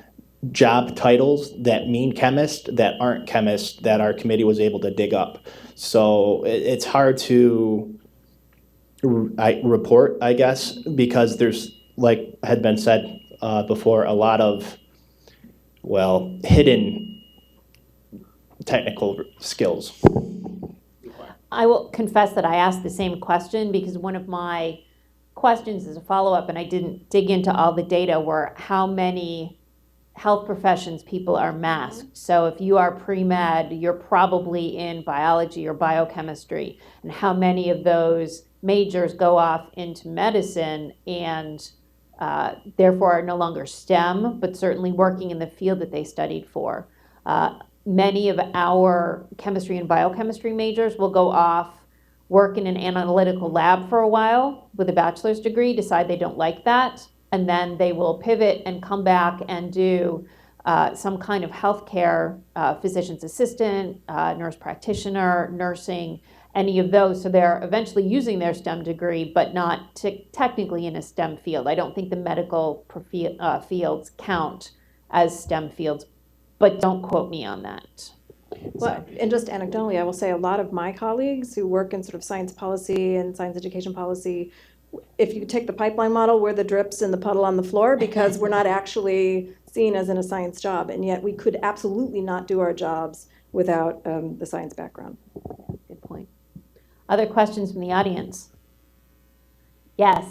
job titles that mean chemist that aren't chemists that our committee was able to dig up. So it's hard to report, I guess, because there's, like had been said before, a lot of, hidden technical skills.
I will confess that I asked the same question because one of my questions as a follow-up, and I didn't dig into all the data, were how many health professions people are masked. So if you are pre-med, you're probably in biology or biochemistry, and how many of those majors go off into medicine and therefore are no longer STEM, but certainly working in the field that they studied for. Many of our chemistry and biochemistry majors will go off, work in an analytical lab for a while with a bachelor's degree, decide they don't like that, and then they will pivot and come back and do some kind of healthcare, physician's assistant, nurse practitioner, nursing, any of those. So they're eventually using their STEM degree, but not technically in a STEM field. I don't think the medical fields count as STEM fields, but don't quote me on that.
Well, and just anecdotally, I will say a lot of my colleagues who work in sort of science policy and science education policy, if you take the pipeline model, we're the drips in the puddle on the floor because we're not actually seen as in a science job, and yet we could absolutely not do our jobs without the science background.
Good point. Other questions from the audience? Yes.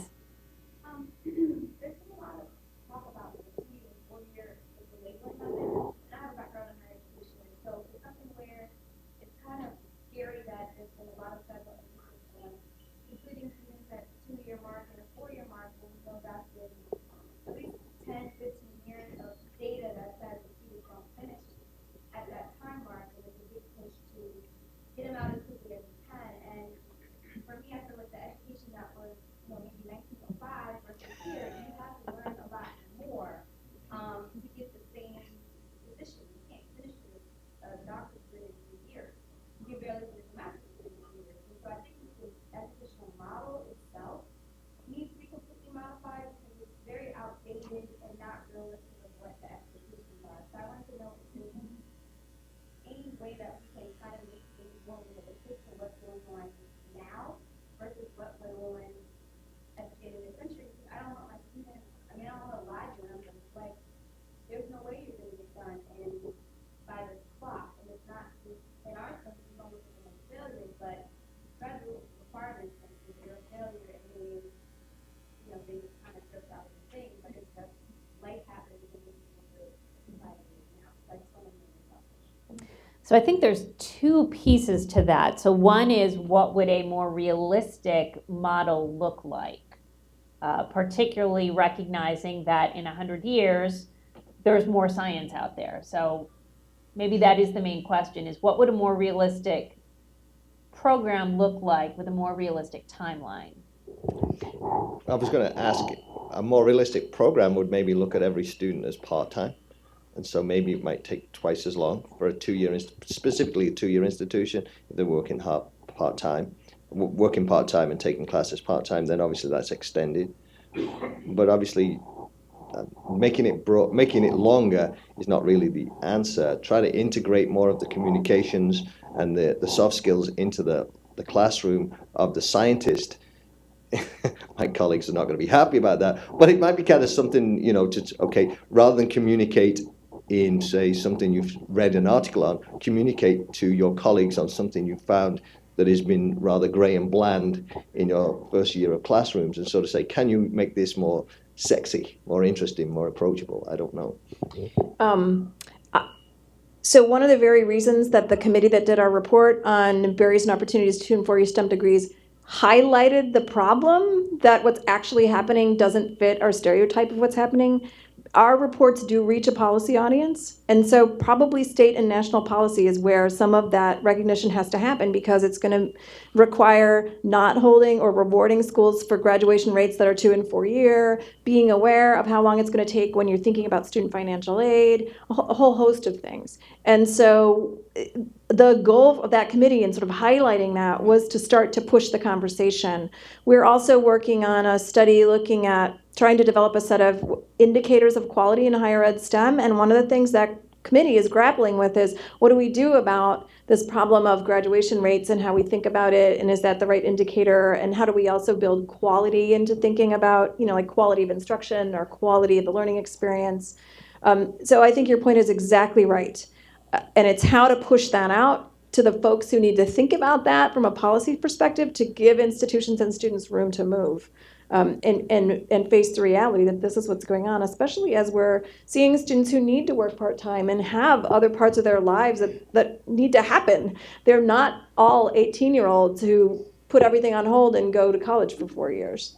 So I think there's two pieces to that. So one is, what would a more realistic model look like? Particularly recognizing that in 100 years, there's more science out there. So maybe that is the main question, is what would a more realistic program look like with a more realistic timeline?
I was going to ask, a more realistic program would maybe look at every student as part-time. And so maybe it might take twice as long for a two-year, specifically a two-year institution, if they're working part-time. Working part-time and taking classes part-time, then obviously that's extended. But obviously, making it longer is not really the answer. Try to integrate more of the communications and the soft skills into the classroom of the scientist. My colleagues are not going to be happy about that, but it might be kind of something, rather than communicate in, say, something you've read an article on, communicate to your colleagues on something you found that has been rather grey and bland in your first year of classrooms, and sort of say, can you make this more sexy, more interesting, more approachable? I don't know.
So one of the very reasons that the committee that did our report on barriers and opportunities to 2 and 4 year STEM degrees highlighted the problem that what's actually happening doesn't fit our stereotype of what's happening. Our reports do reach a policy audience, and so probably state and national policy is where some of that recognition has to happen, because it's going to require not holding or rewarding schools for graduation rates that are 2 and 4 year, being aware of how long it's going to take when you're thinking about student financial aid, a whole host of things. And so the goal of that committee and sort of highlighting that was to start to push the conversation. We're also working on a study looking at trying to develop a set of indicators of quality in higher ed STEM, and one of the things that committee is grappling with is, what do we do about this problem of graduation rates and how we think about it, and is that the right indicator, and how do we also build quality into thinking about, like quality of instruction or quality of the learning experience. So I think your point is exactly right. And it's how to push that out to the folks who need to think about that from a policy perspective, to give institutions and students room to move and face the reality that this is what's going on, especially as we're seeing students who need to work part-time and have other parts of their lives that need to happen. They're not all 18-year-olds who put everything on hold and go to college for 4 years.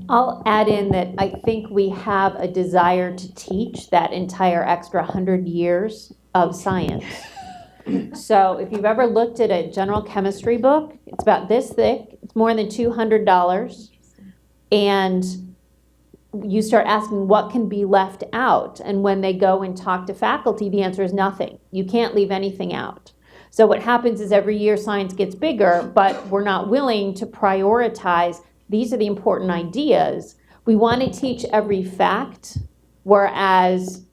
I'll add in that I think we have a desire to teach that entire extra 100 years of science. So if you've ever looked at a general chemistry book, it's about this thick, it's more than $200, and you start asking what can be left out, and when they go and talk to faculty, the answer is nothing. You can't leave anything out. So what happens is every year science gets bigger, but we're not willing to prioritize, these are the important ideas. We want to teach every fact, whereas,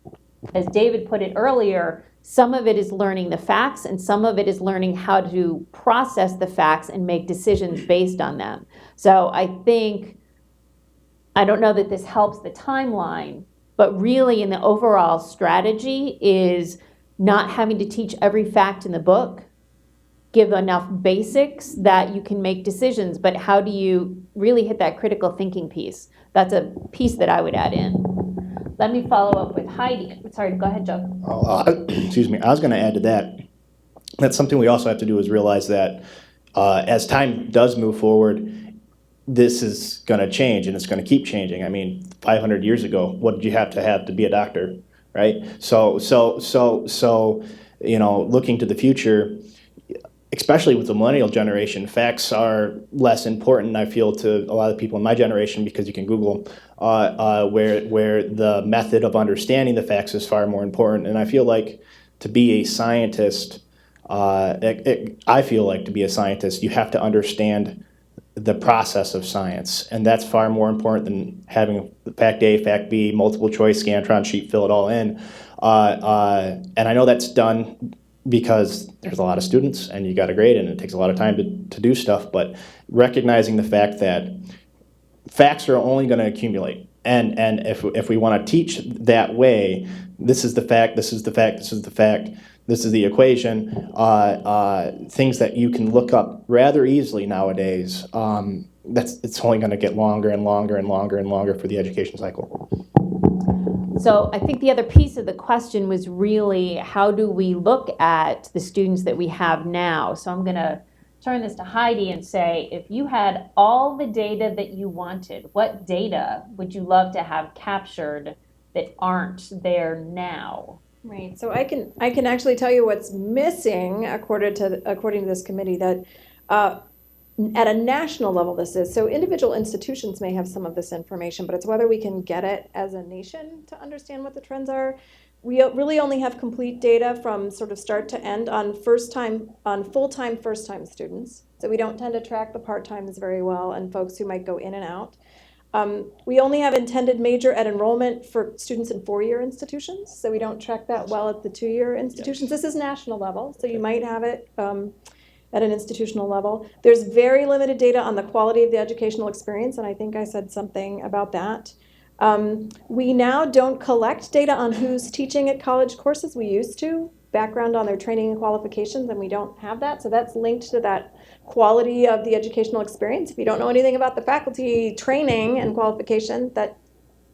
as David put it earlier, some of it is learning the facts, and some of it is learning how to process the facts and make decisions based on them. So I don't know that this helps the timeline, but really in the overall strategy is not having to teach every fact in the book, give enough basics that you can make decisions, but how do you really hit that critical thinking piece? That's a piece that I would add in. Let me follow up with Heidi. Sorry, go ahead, Joe.
Excuse me. I was going to add to that. That's something we also have to do, is realize that as time does move forward, this is going to change, and it's going to keep changing. I mean, 500 years ago, what did you have to be a doctor, right? So looking to the future, especially with the millennial generation, facts are less important, I feel, to a lot of people in my generation, because you can Google, where the method of understanding the facts is far more important. And I feel like to be a scientist, I feel like to be a scientist, you have to understand the process of science. And that's far more important than having fact A, fact B, multiple choice, Scantron sheet, fill it all in. And I know that's done because there's a lot of students and you got to grade, and it takes a lot of time to do stuff, but recognizing the fact that facts are only going to accumulate. And if we want to teach that way, this is the fact, this is the fact, this is the fact, this is the equation, things that you can look up rather easily nowadays, it's only going to get longer and longer and longer and longer for the education cycle.
So I think the other piece of the question was really, how do we look at the students that we have now? So I'm going to turn this to Heidi and say, if you had all the data that you wanted, what data would you love to have captured that aren't there now?
Right, so I can actually tell you what's missing according to this committee, that at a national level this is. So individual institutions may have some of this information, but it's whether we can get it as a nation to understand what the trends are. We really only have complete data from sort of start to end on full-time first-time students. So we don't tend to track the part-times very well and folks who might go in and out. We only have intended major at enrollment for students in four-year institutions, so we don't track that well at the two-year institutions. This is national level, so you might have it at an institutional level. There's very limited data on the quality of the educational experience, and I think I said something about that. We now don't collect data on who's teaching at college courses. We used to, background on their training and qualifications, and we don't have that. So that's linked to that quality of the educational experience. If you don't know anything about the faculty training and qualification, that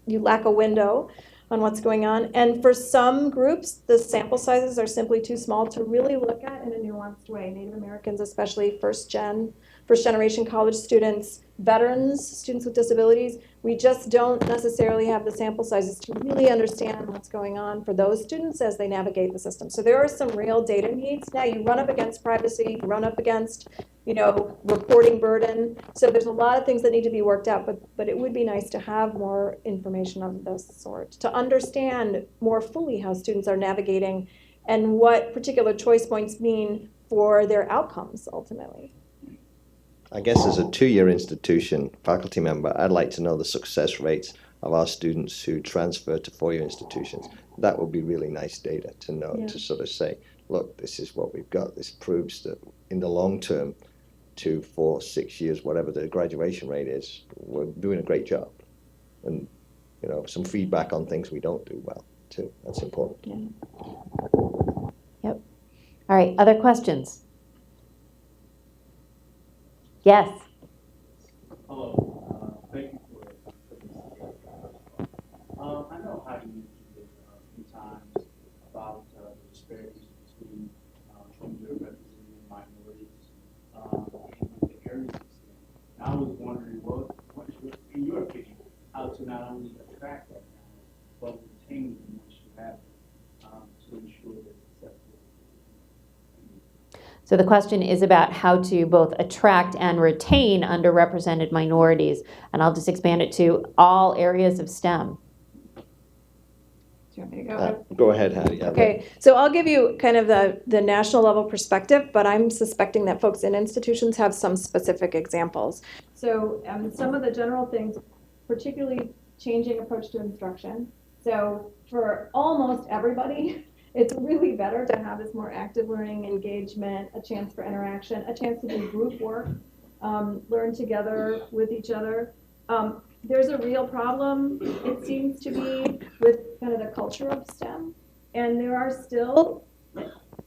you lack a window on what's going on. And for some groups, the sample sizes are simply too small to really look at in a nuanced way. Native Americans, especially first generation college students, veterans, students with disabilities, we just don't necessarily have the sample sizes to really understand what's going on for those students as they navigate the system. So there are some real data needs. Now you run up against privacy, you run up against, reporting burden. So there's a lot of things that need to be worked out, but it would be nice to have more information of this sort, to understand more fully how students are navigating and what particular choice points mean for their outcomes ultimately.
I guess as a two-year institution faculty member, I'd like to know the success rates of our students who transfer to four-year institutions. That would be really nice data to know, to sort of say, look, this is what we've got. This proves that in the long term, 2, 4, 6 years, whatever the graduation rate is, we're doing a great job. And, some feedback on things we don't do well, too. That's important.
Yeah. Yep. All right, other questions? Yes.
Hello. Thank you for putting this together. I know how you mentioned it a few times about the disparities between underrepresented minorities and the areas of STEM. And I was wondering, in your opinion, how to not only attract that talent, but retain them once you have them to ensure they're successful.
So the question is about how to both attract and retain underrepresented minorities. And I'll just expand it to all areas of STEM.
Do you want me to go?
Go ahead, Hattie.
Okay, so I'll give you kind of the national level perspective, but I'm suspecting that folks in institutions have some specific examples. So some of the general things, particularly changing approach to instruction. So for almost everybody, it's really better to have this more active learning, engagement, a chance for interaction, a chance to do group work, learn together with each other. There's a real problem, it seems to be, with kind of the culture of STEM. And there are still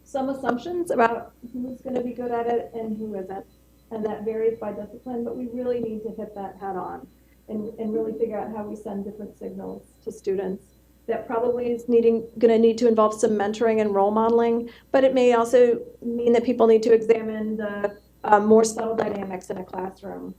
some assumptions about who's going to be good at it and who isn't. And that varies by discipline, but we really need to hit that head on and really figure out how we send different signals to students. That probably is going to need to involve some mentoring and role modeling, but it may also mean that people need to examine the more subtle dynamics in a classroom.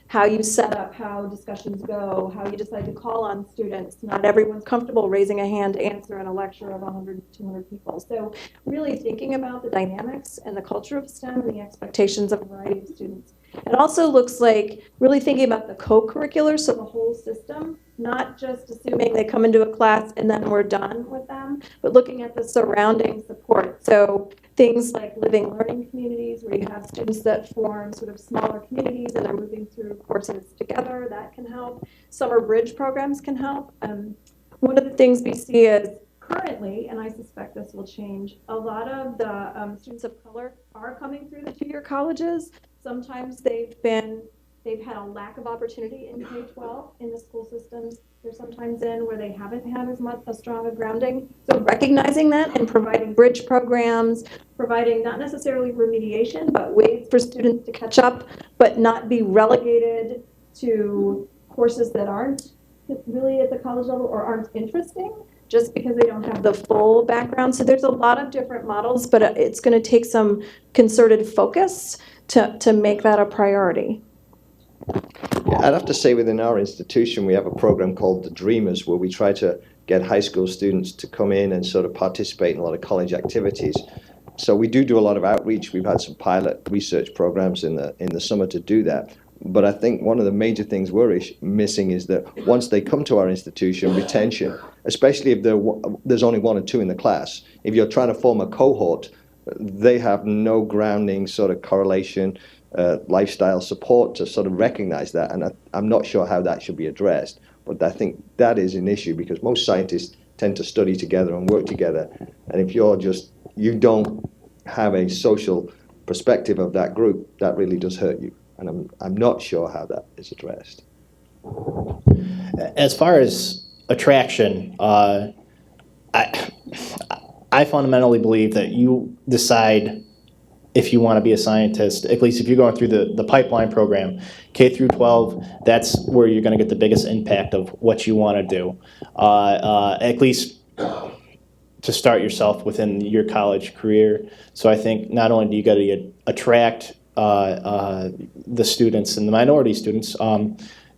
How you set up, how discussions go, how you decide to call on students. Not everyone's comfortable raising a hand to answer in a lecture of 100, 200 people. So really thinking about the dynamics and the culture of STEM and the expectations of a variety of students. It also looks like really thinking about the co-curricular, so the whole system, not just assuming they come into a class and then we're done with them, but looking at the surrounding support. So things like living learning communities where you have students that form sort of smaller communities and they're moving through courses together, that can help. Summer bridge programs can help. One of the things we see is currently, and I suspect this will change, a lot of the students of color are coming through the two-year colleges. Sometimes they've had a lack of opportunity in K-12 in the school systems. They're sometimes in where they haven't had as much a strong a grounding. So recognizing that and providing bridge programs, providing not necessarily remediation, but ways for students to catch up, but not be relegated to courses that aren't
really at the college level or aren't interesting.
Just because they don't have the full background. So there's a lot of different models, but it's going to take some concerted focus to make that a priority.
Yeah, I'd have to say within our institution, we have a program called the Dreamers, where we try to get high school students to come in and sort of participate in a lot of college activities. So we do a lot of outreach. We've had some pilot research programs in the summer to do that. But I think one of the major things we're missing is that once they come to our institution, retention, especially if there's only one or two in the class. If you're trying to form a cohort, they have no grounding sort of correlation, lifestyle support to sort of recognize that. And I'm not sure how that should be addressed. But I think that is an issue because most scientists tend to study together and work together. And if you don't have a social perspective of that group, that really does hurt you. And I'm not sure how that is addressed.
As far as attraction, I fundamentally believe that you decide if you want to be a scientist, at least if you're going through the pipeline program, K through 12, that's where you're going to get the biggest impact of what you want to do. At least to start yourself within your college career. So I think not only do you got to attract the students and the minority students,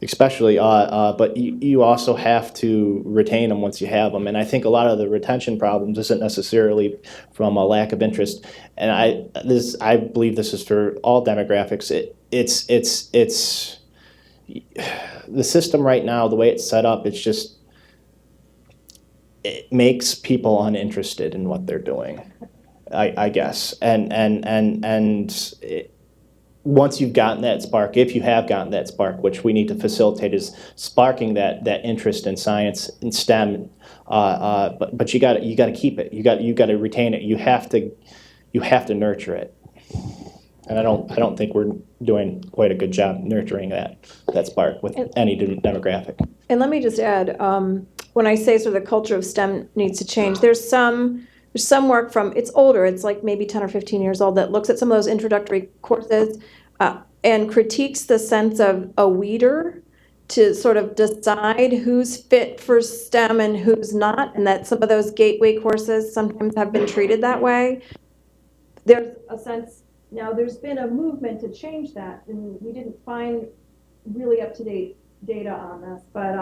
especially, but you also have to retain them once you have them. And I think a lot of the retention problems isn't necessarily from a lack of interest. And I believe this is for all demographics. It's the system right now, the way it's set up, it makes people uninterested in what they're doing, I guess. Once you've gotten that spark, if you have gotten that spark, which we need to facilitate, is sparking that interest in science and STEM. But you got to keep it. You got to retain it. You have to nurture it. And I don't think we're doing quite a good job nurturing that spark with any demographic.
And let me just add, when I say sort of the culture of STEM needs to change, there's some work from, it's older, it's like maybe 10 or 15 years old, that looks at some of those introductory courses and critiques the sense of a weeder to sort of decide who's fit for STEM and who's not, and that some of those gateway courses sometimes have been treated that way.
There's a sense, now there's been a movement to change that, and we didn't find really up-to-date data on this, but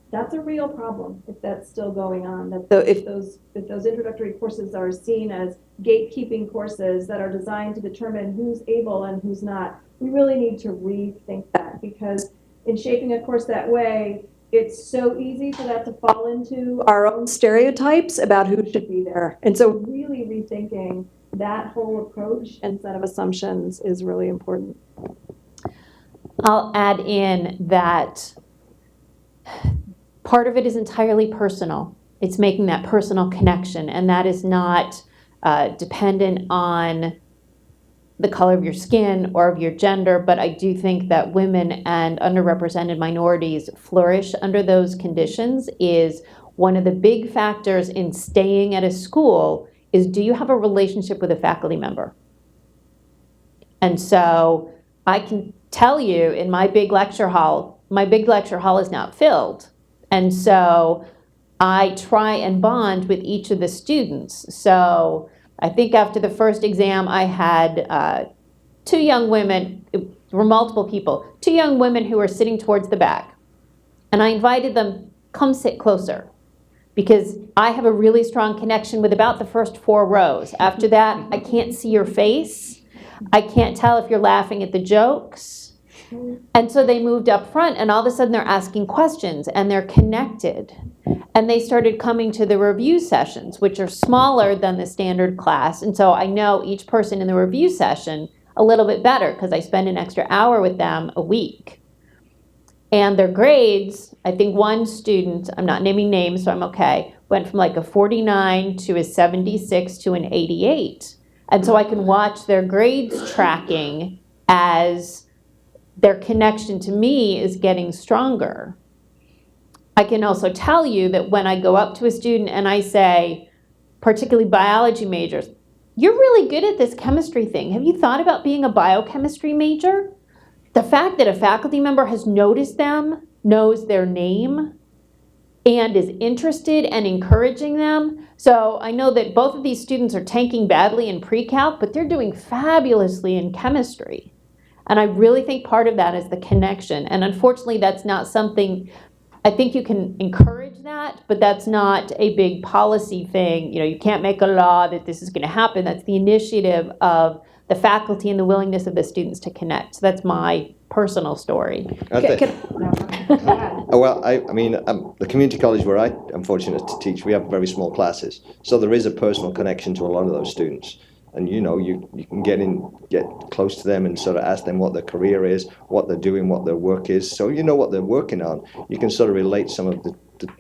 that's a real problem if that's still going on. That if those introductory courses are seen as gatekeeping courses that are designed to determine who's able and who's not, we really need to rethink that, because in shaping a course that way, it's so easy for that to fall into
our own stereotypes about who should be there. And so
really rethinking that whole approach
and set of assumptions is really important.
I'll add in that part of it is entirely personal. It's making that personal connection, and that is not dependent on the color of your skin or of your gender, but I do think that women and underrepresented minorities flourish under those conditions. Is one of the big factors in staying at a school is, do you have a relationship with a faculty member? And so I can tell you, in my big lecture hall is not filled. And so I try and bond with each of the students. So I think after the first exam, I had two young women, there were multiple people, two young women who were sitting towards the back. And I invited them, come sit closer, because I have a really strong connection with about the first 4 rows. After that, I can't see your face. I can't tell if you're laughing at the jokes. And so they moved up front, and all of a sudden they're asking questions, and they're connected. And they started coming to the review sessions, which are smaller than the standard class. And so I know each person in the review session a little bit better because I spend an extra hour with them a week. And their grades, I think one student, I'm not naming names, so I'm okay, went from like a 49 to a 76 to an 88. And so I can watch their grades tracking as their connection to me is getting stronger. I can also tell you that when I go up to a student and I say, particularly biology majors, you're really good at this chemistry thing. Have you thought about being a biochemistry major? The fact that a faculty member has noticed them knows their name and is interested and encouraging them. So I know that both of these students are tanking badly in pre-calc, but they're doing fabulously in chemistry. And I really think part of that is the connection. And unfortunately, that's not something, I think you can encourage that, but that's not a big policy thing. You know, you can't make a law that this is going to happen. That's the initiative of the faculty and the willingness of the students to connect. So that's my personal story.
Well, I mean, the community college where I am fortunate to teach, we have very small classes. So there is a personal connection to a lot of those students. And, you know, you can get close to them and sort of ask them what their career is, what they're doing, what their work is. So you know what they're working on. You can sort of relate some of the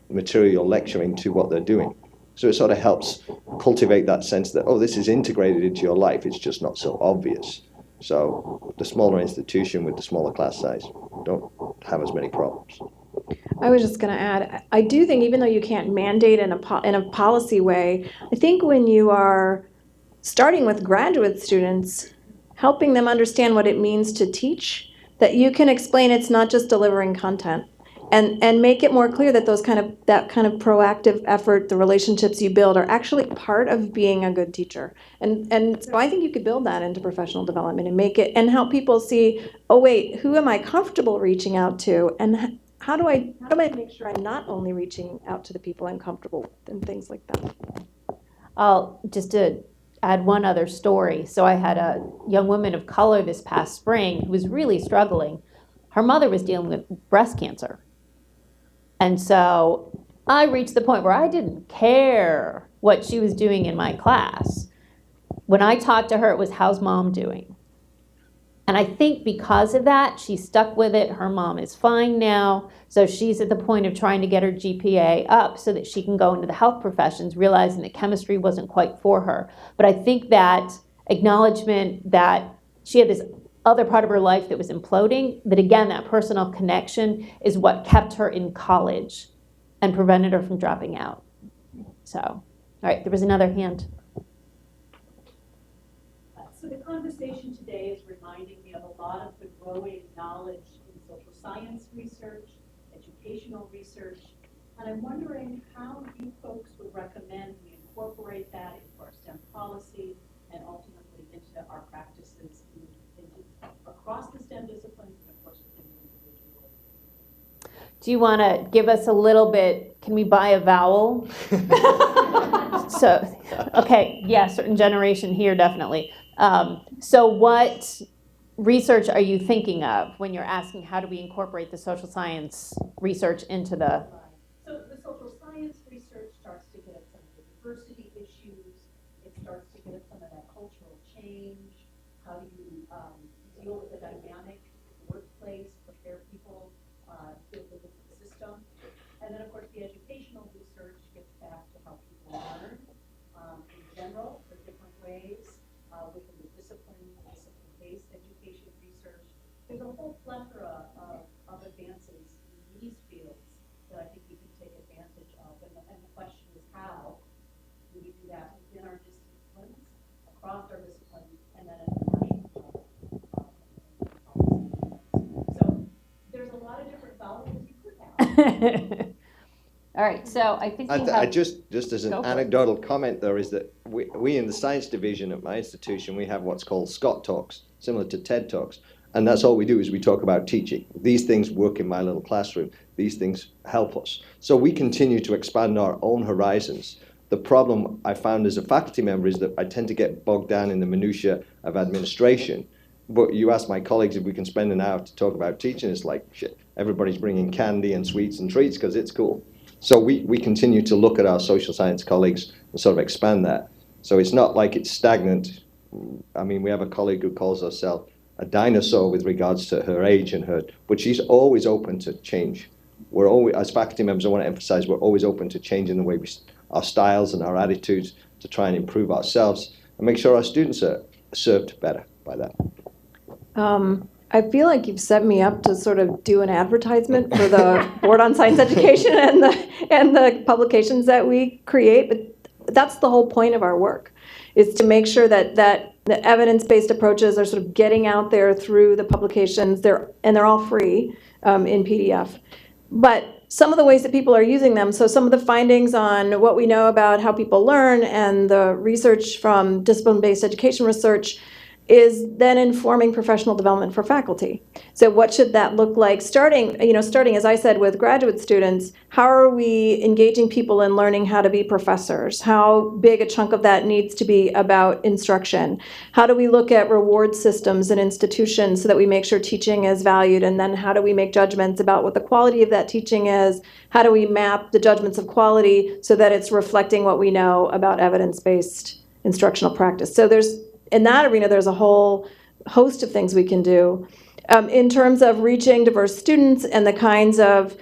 material lecturing to what they're doing. So it sort of helps cultivate that sense that, oh, this is integrated into your life. It's just not so obvious. So the smaller institution with the smaller class size don't have as many problems.
I was just going to add, I do think even though you can't mandate in a policy way, I think when you are starting with graduate students, helping them understand what it means to teach, that you can explain it's not just delivering content, and make it more clear that that kind of proactive effort, the relationships you build, are actually part of being a good teacher. And so I think you could build that into professional development and make it, and help people see, oh wait, who am I comfortable reaching out to, and how do I make sure I'm not only reaching out to the people I'm comfortable with, and things like that.
Just to add one other story. So I had a young woman of color this past spring who was really struggling. Her mother was dealing with breast cancer. And so I reached the point where I didn't care what she was doing in my class. When I talked to her, it was, how's mom doing? And I think because of that, she stuck with it. Her mom is fine now. So she's at the point of trying to get her GPA up so that she can go into the health professions, realizing that chemistry wasn't quite for her. But I think that acknowledgement that she had this other part of her life that was imploding, that again, that personal connection is what kept her in college and prevented her from dropping out. So, all right, there was another hand.
So the conversation today is reminding me of a lot of the growing knowledge in social science research, educational research, and I'm wondering how you folks would recommend we incorporate that into our STEM policy and ultimately into our practices across the STEM disciplines and of course within the individual.
Do you want to give us a little bit, can we buy a vowel? So, okay, yeah, certain generation here, definitely. So what research are you thinking of when you're asking how do we incorporate the social science research into the...
So the social science research starts to get at some of the diversity issues. It starts to get at some of that cultural change. How do you deal with the dynamic workplace, prepare people to live within the system? And then, of course, the educational research gets back to how people learn in general, for different ways within the discipline-based education research. There's a whole plethora of advances in these fields that I think we can take advantage of. And the question is, how do we do that within our disciplines, across our disciplines, and then at the national level? So there's a lot of different vowels you could have.
All right, so I think
I just as an anecdotal comment there is that we in the science division at my institution, we have what's called Scott Talks, similar to TED Talks. And that's all we do is we talk about teaching. These things work in my little classroom. These things help us. So we continue to expand our own horizons. The problem I found as a faculty member is that I tend to get bogged down in the minutiae of administration. But you ask my colleagues if we can spend an hour to talk about teaching, it's like, shit, everybody's bringing candy and sweets and treats because it's cool. So we continue to look at our social science colleagues and sort of expand that. So it's not like it's stagnant. I mean, we have a colleague who calls herself a dinosaur with regards to her age and but she's always open to change. We're always, as faculty members, I want to emphasize, we're always open to changing the way our styles and our attitudes to try and improve ourselves and make sure our students are served better by that.
I feel like you've set me up to sort of do an advertisement for the Board on Science Education and the publications that we create, but that's the whole point of our work, is to make sure that the evidence-based approaches are sort of getting out there through the publications. They're all free in PDF. but some of the ways that people are using them, so some of the findings on what we know about how people learn and the research from discipline-based education research is then informing professional development for faculty. So what should that look like starting, as I said, with graduate students? How are we engaging people in learning how to be professors? How big a chunk of that needs to be about instruction? How do we look at reward systems and institutions so that we make sure teaching is valued? And then how do we make judgments about what the quality of that teaching is? How do we map the judgments of quality so that it's reflecting what we know about evidence-based instructional practice? So in that arena, there's a whole host of things we can do. In terms of reaching diverse students and the kinds of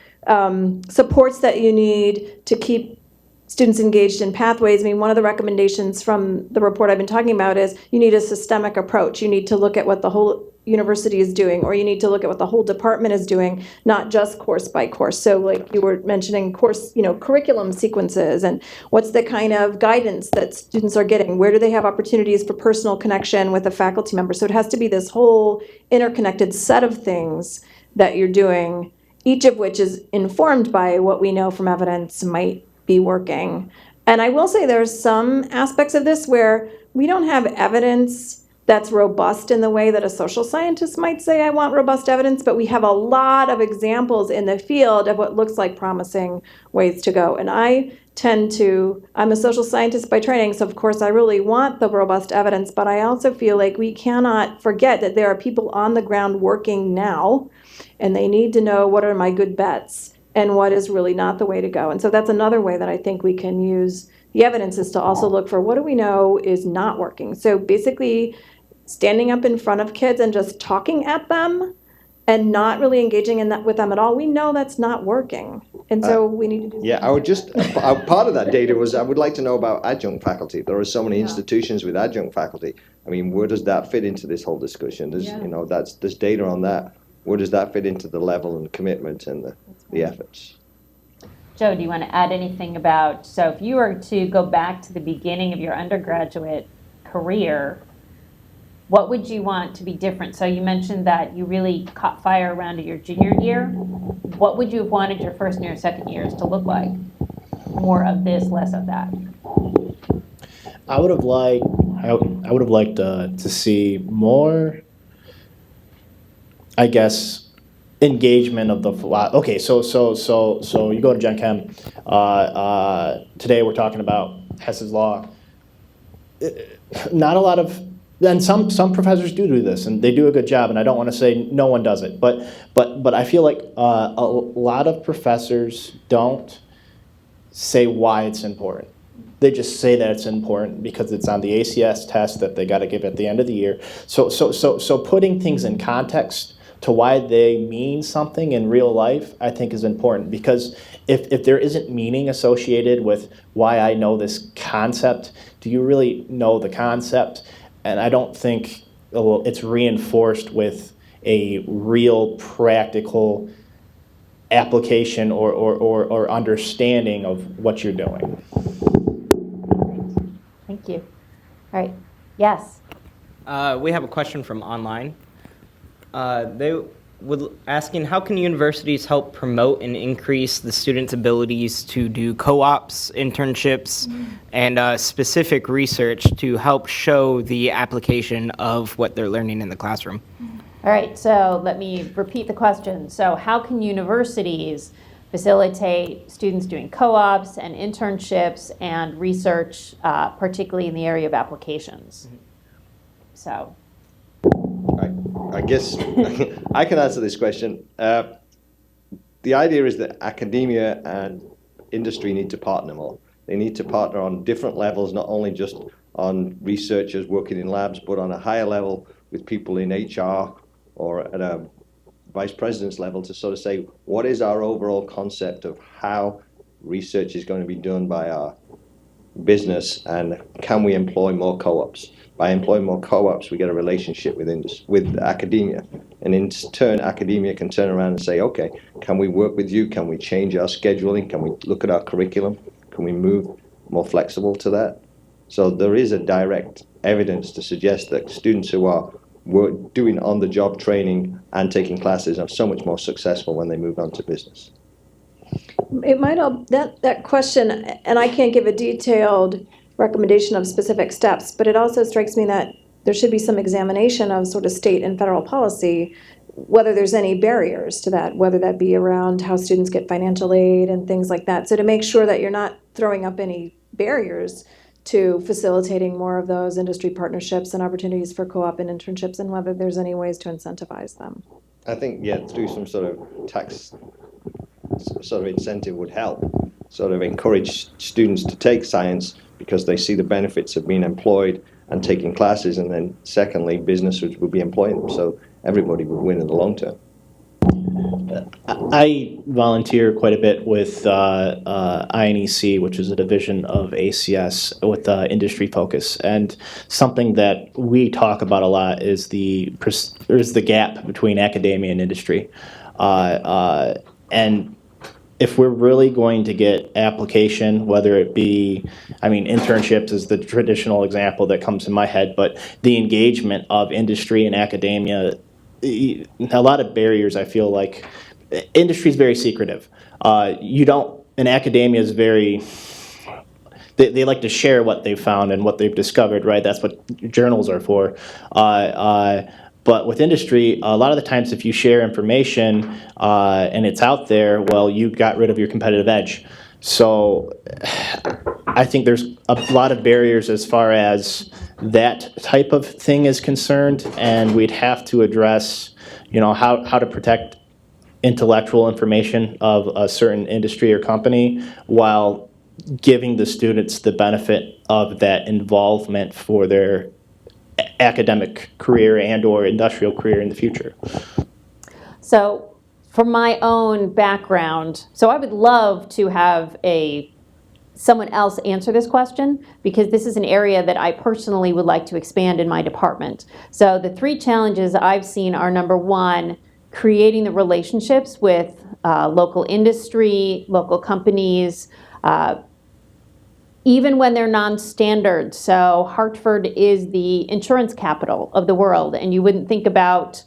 supports that you need to keep students engaged in pathways, I mean, one of the recommendations from the report I've been talking about is you need a systemic approach. You need to look at what the whole university is doing, or you need to look at what the whole department is doing, not just course by course. So like you were mentioning curriculum sequences, and what's the kind of guidance that students are getting? Where do they have opportunities for personal connection with a faculty member? So it has to be this whole interconnected set of things that you're doing, each of which is informed by what we know from evidence might be working. And I will say there's some aspects of this where we don't have evidence that's robust in the way that a social scientist might say, I want robust evidence, but we have a lot of examples in the field of what looks like promising ways to go. And I'm a social scientist by training, so of course I really want the robust evidence, but I also feel like we cannot forget that there are people on the ground working now, and they need to know what are my good bets and what is really not the way to go. And so that's another way that I think we can use the evidence, is to also look for what do we know is not working. So basically, standing up in front of kids and just talking at them and not really engaging with them at all, we know that's not working. And so we need to do
Yeah, I would just, part of that data was I would like to know about adjunct faculty. There are so many institutions with adjunct faculty. I mean, where does that fit into this whole discussion? There's data on that. Where does that fit into the level and commitment and the efforts?
Joe, do you want to add anything about, so if you were to go back to the beginning of your undergraduate career, what would you want to be different? So you mentioned that you really caught fire around your junior year. What would you have wanted your first year and second years to look like? More of this, less of that.
I would have liked to see more, I guess, engagement of the okay. So you go to Gen Chem. Today we're talking about Hess's law. Not a lot of, and some professors do this, and they do a good job. And I don't want to say no one does it, but I feel like a lot of professors don't say why it's important. They just say that it's important because it's on the ACS test that they got to give at the end of the year. So putting things in context to why they mean something in real life, I think is important, because if there isn't meaning associated with why I know this concept, do you really know the concept? And I don't think it's reinforced with a real practical application or understanding of what you're doing.
Thank you. All right. Yes.
We have a question from online. They would asking, how can universities help promote and increase the students' abilities to do co-ops, internships, and specific research to help show the application of what they're learning in the classroom?
All right, so let me repeat the question. So how can universities facilitate students doing co-ops and internships and research, particularly in the area of applications? So.
I guess I can answer this question. The idea is that academia and industry need to partner more. They need to partner on different levels, not only just on researchers working in labs, but on a higher level with people in HR or at a vice president's level to sort of say, what is our overall concept of how research is going to be done by our business, and can we employ more co-ops? By employing more co-ops, we get a relationship with academia, and in turn, academia can turn around and say, okay, can we work with you? Can we change our scheduling? Can we look at our curriculum? Can we move more flexible to that? So there is a direct evidence to suggest that students who are doing on-the-job training and taking classes are so much more successful when they move on to business.
It might all, that question, and I can't give a detailed recommendation of specific steps, but it also strikes me that there should be some examination of sort of state and federal policy, whether there's any barriers to that, whether that be around how students get financial aid and things like that. So to make sure that you're not throwing up any barriers to facilitating more of those industry partnerships and opportunities for co-op and internships, and whether there's any ways to incentivize them.
I think, yeah, through some sort of tax sort of incentive would help, sort of encourage students to take science because they see the benefits of being employed and taking classes, and then secondly, businesses would be employing them, so everybody would win in the long term.
I volunteer quite a bit with INEC, which is a division of ACS with industry focus, and something that we talk about a lot is the gap between academia and industry, and if we're really going to get application, whether it be, I mean, internships is the traditional example that comes in my head, but the engagement of industry and academia, a lot of barriers, I feel like. Industry is very secretive. And academia is very, they like to share what they've found and what they've discovered, right? That's what journals are for. But with industry, a lot of the times if you share information and it's out there, well, you got rid of your competitive edge. So I think there's a lot of barriers as far as that type of thing is concerned, and we'd have to address, how to protect intellectual information of a certain industry or company while giving the students the benefit of that involvement for their academic career and or industrial career in the future.
So from my own background, so I would love to have someone else answer this question, because this is an area that I personally would like to expand in my department. So the 3 challenges I've seen are, number 1, creating the relationships with local industry, local companies, even when they're non-standard. So Hartford is the insurance capital of the world, and you wouldn't think about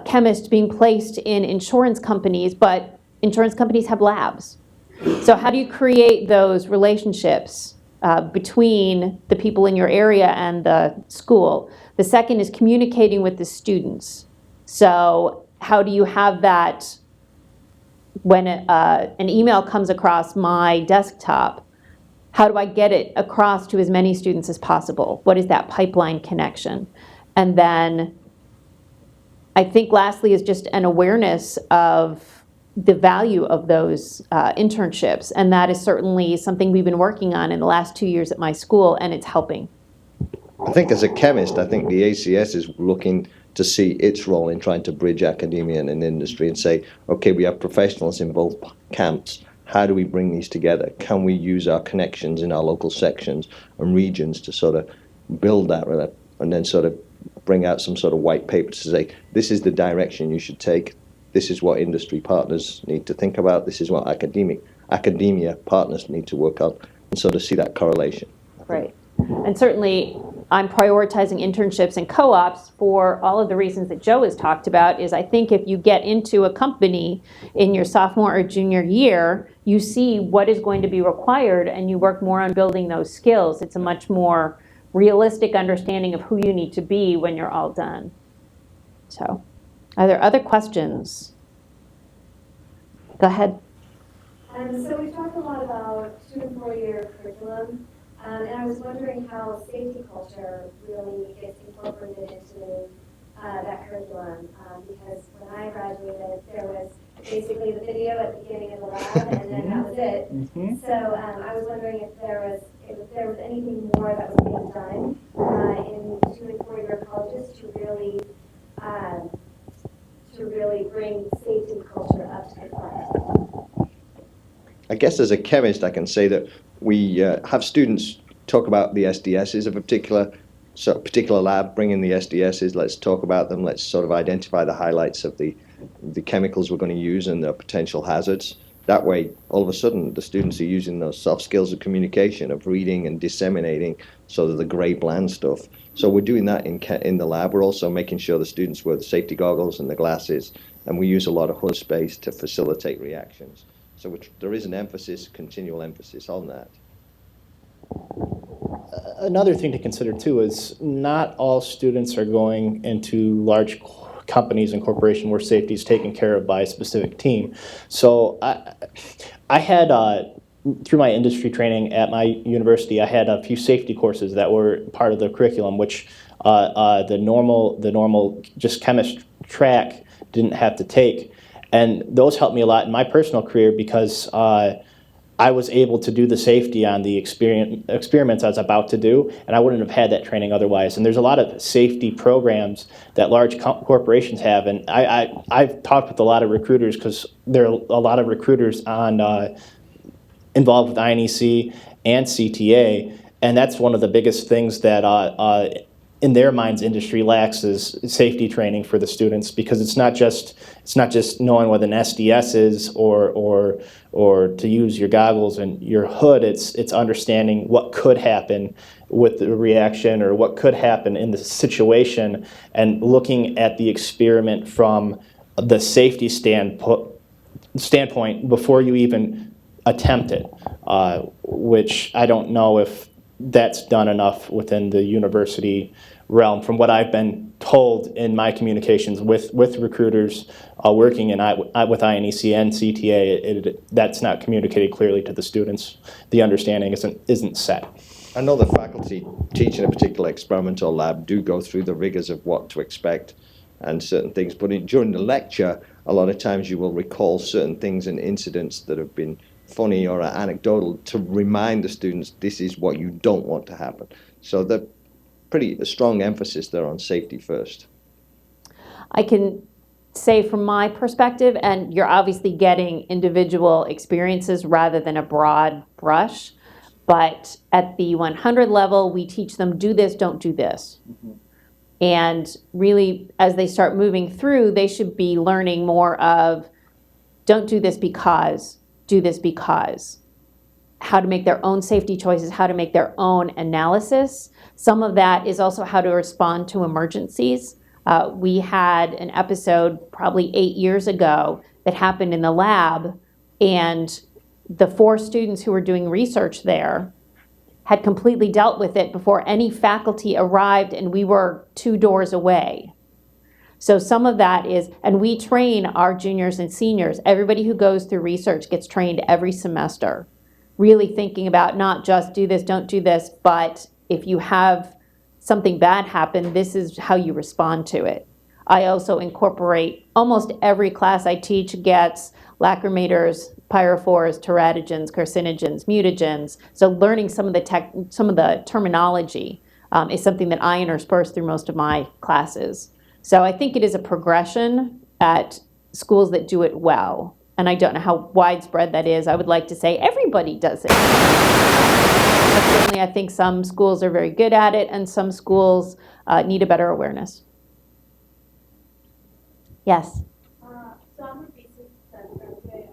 chemists being placed in insurance companies, but insurance companies have labs. So how do you create those relationships between the people in your area and the school? The second is communicating with the students. So how do you have that when an email comes across my desktop? How do I get it across to as many students as possible? What is that pipeline connection? And then I think lastly is just an awareness of the value of those internships. And that is certainly something we've been working on in the last 2 years at my school, and it's helping.
I think as a chemist, I think the ACS is looking to see its role in trying to bridge academia and industry and say, okay, we have professionals in both camps. How do we bring these together? Can we use our connections in our local sections and regions to sort of build that and then sort of bring out some sort of white paper to say, this is the direction you should take. This is what industry partners need to think about. This is what academia partners need to work on, and sort of see that correlation.
Right. And certainly I'm prioritizing internships and co-ops for all of the reasons that Joe has talked about. Is I think if you get into a company in your sophomore or junior year, you see what is going to be required and you work more on building those skills. It's a much more realistic understanding of who you need to be when you're all done. So, are there other questions? Go ahead.
So we've talked a lot about student 4-year curriculum, and I was wondering how safety culture really gets incorporated into that curriculum, because when I graduated, there was basically the video at the beginning of the lab, and then that was it. So I was wondering if there was anything more that was being done in 2 and 4-year colleges to really bring safety culture up to the front.
I guess as a chemist, I can say that we have students talk about the SDSs of a particular lab, bring in the SDSs, let's talk about them, let's sort of identify the highlights of the chemicals we're going to use and the potential hazards. That way, all of a sudden, the students are using those soft skills of communication, of reading and disseminating sort of the gray bland stuff. So we're doing that in the lab. We're also making sure the students wear the safety goggles and the glasses, and we use a lot of hood space to facilitate reactions. So there is an emphasis, continual emphasis on that.
Another thing to consider too is not all students are going into large companies and corporations where safety is taken care of by a specific team. So I had, through my industry training at my university, I had a few safety courses that were part of the curriculum, which the normal just chemist track didn't have to take. And those helped me a lot in my personal career because I was able to do the safety on the experiments I was about to do, and I wouldn't have had that training otherwise. And there's a lot of safety programs that large corporations have, and I've talked with a lot of recruiters because there are a lot of recruiters involved with INEC and CTA, and that's one of the biggest things that in their minds industry lacks is safety training for the students, because it's not just knowing what an SDS is or to use your goggles and your hood. It's understanding what could happen with the reaction or what could happen in the situation, and looking at the experiment from the safety standpoint before you even attempt it, which I don't know if that's done enough within the university realm. From what I've been told in my communications with recruiters working with INEC and CTA, that's not communicated clearly to the students. The understanding isn't set.
I know the faculty teaching a particular experimental lab do go through the rigors of what to expect and certain things, but during the lecture, a lot of times you will recall certain things and incidents that have been funny or anecdotal to remind the students this is what you don't want to happen. So the pretty strong emphasis there on safety first.
I can say from my perspective, and you're obviously getting individual experiences rather than a broad brush, but at the 100 level, we teach them do this, don't do this. Mm-hmm. And really, as they start moving through, they should be learning more of don't do this because, do this because. How to make their own safety choices, how to make their own analysis. Some of that is also how to respond to emergencies. We had an episode probably 8 years ago that happened in the lab, and the 4 students who were doing research there had completely dealt with it before any faculty arrived, and we were 2 doors away. So some of that is, and we train our juniors and seniors. Everybody who goes through research gets trained every semester, really thinking about not just do this, don't do this, but if you have something bad happen, this is how you respond to it. I also incorporate, almost every class I teach gets lacrimators, pyrophores, teratogens, carcinogens, mutagens. So learning some of the terminology is something that I intersperse through most of my classes. So I think it is a progression at schools that do it well. And I don't know how widespread that is. I would like to say everybody does it. But certainly I think some schools are very good at it, and some schools need a better awareness. Yes?
So I'm a basic graduate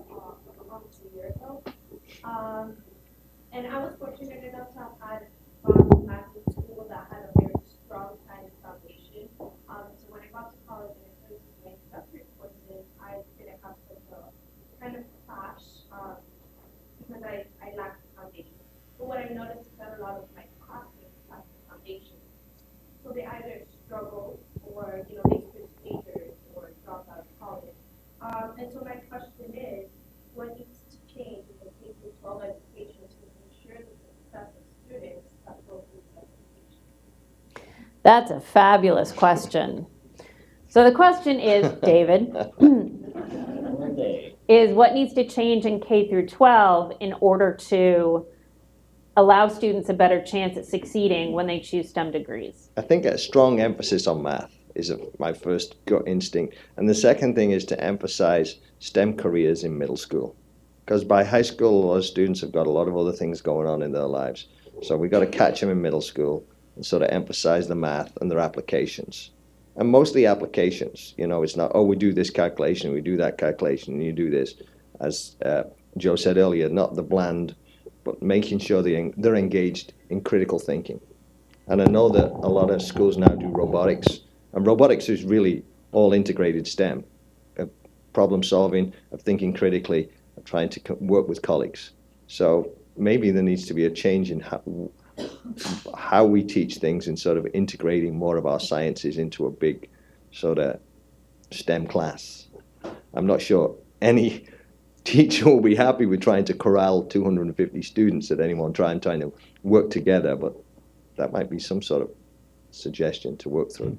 almost a year ago. And I was fortunate enough to have had classes in school that had a very strong science foundation. So when I got to college and I started to my introductory courses, I didn't have such a kind of clash because I lacked the foundation. But what I noticed is that a lot of my classmates lacked the foundation. So they either struggle or, they switch majors or drop out of college. And so my question is, what needs to change in the K-12 education to ensure the success of students that go through this education?
That's a fabulous question. So the question is, David, is what needs to change in K through 12 in order to allow students a better chance at succeeding when they choose STEM degrees?
I think a strong emphasis on math is my first gut instinct. And the second thing is to emphasize STEM careers in middle school. Because by high school, a lot of students have got a lot of other things going on in their lives. So we've got to catch them in middle school and sort of emphasize the math and their applications. And mostly applications. It's not, we do this calculation, we do that calculation, and you do this. As Joe said earlier, not the bland, but making sure they're engaged in critical thinking. And I know that a lot of schools now do robotics, and robotics is really all integrated STEM, of problem solving, of thinking critically, trying to work with colleagues. So maybe there needs to be a change in how we teach things and sort of integrating more of our sciences into a big sort of STEM class. I'm not sure any teacher will be happy with trying to corral 250 students at any one time, trying to work together, but that might be some sort of suggestion to work through.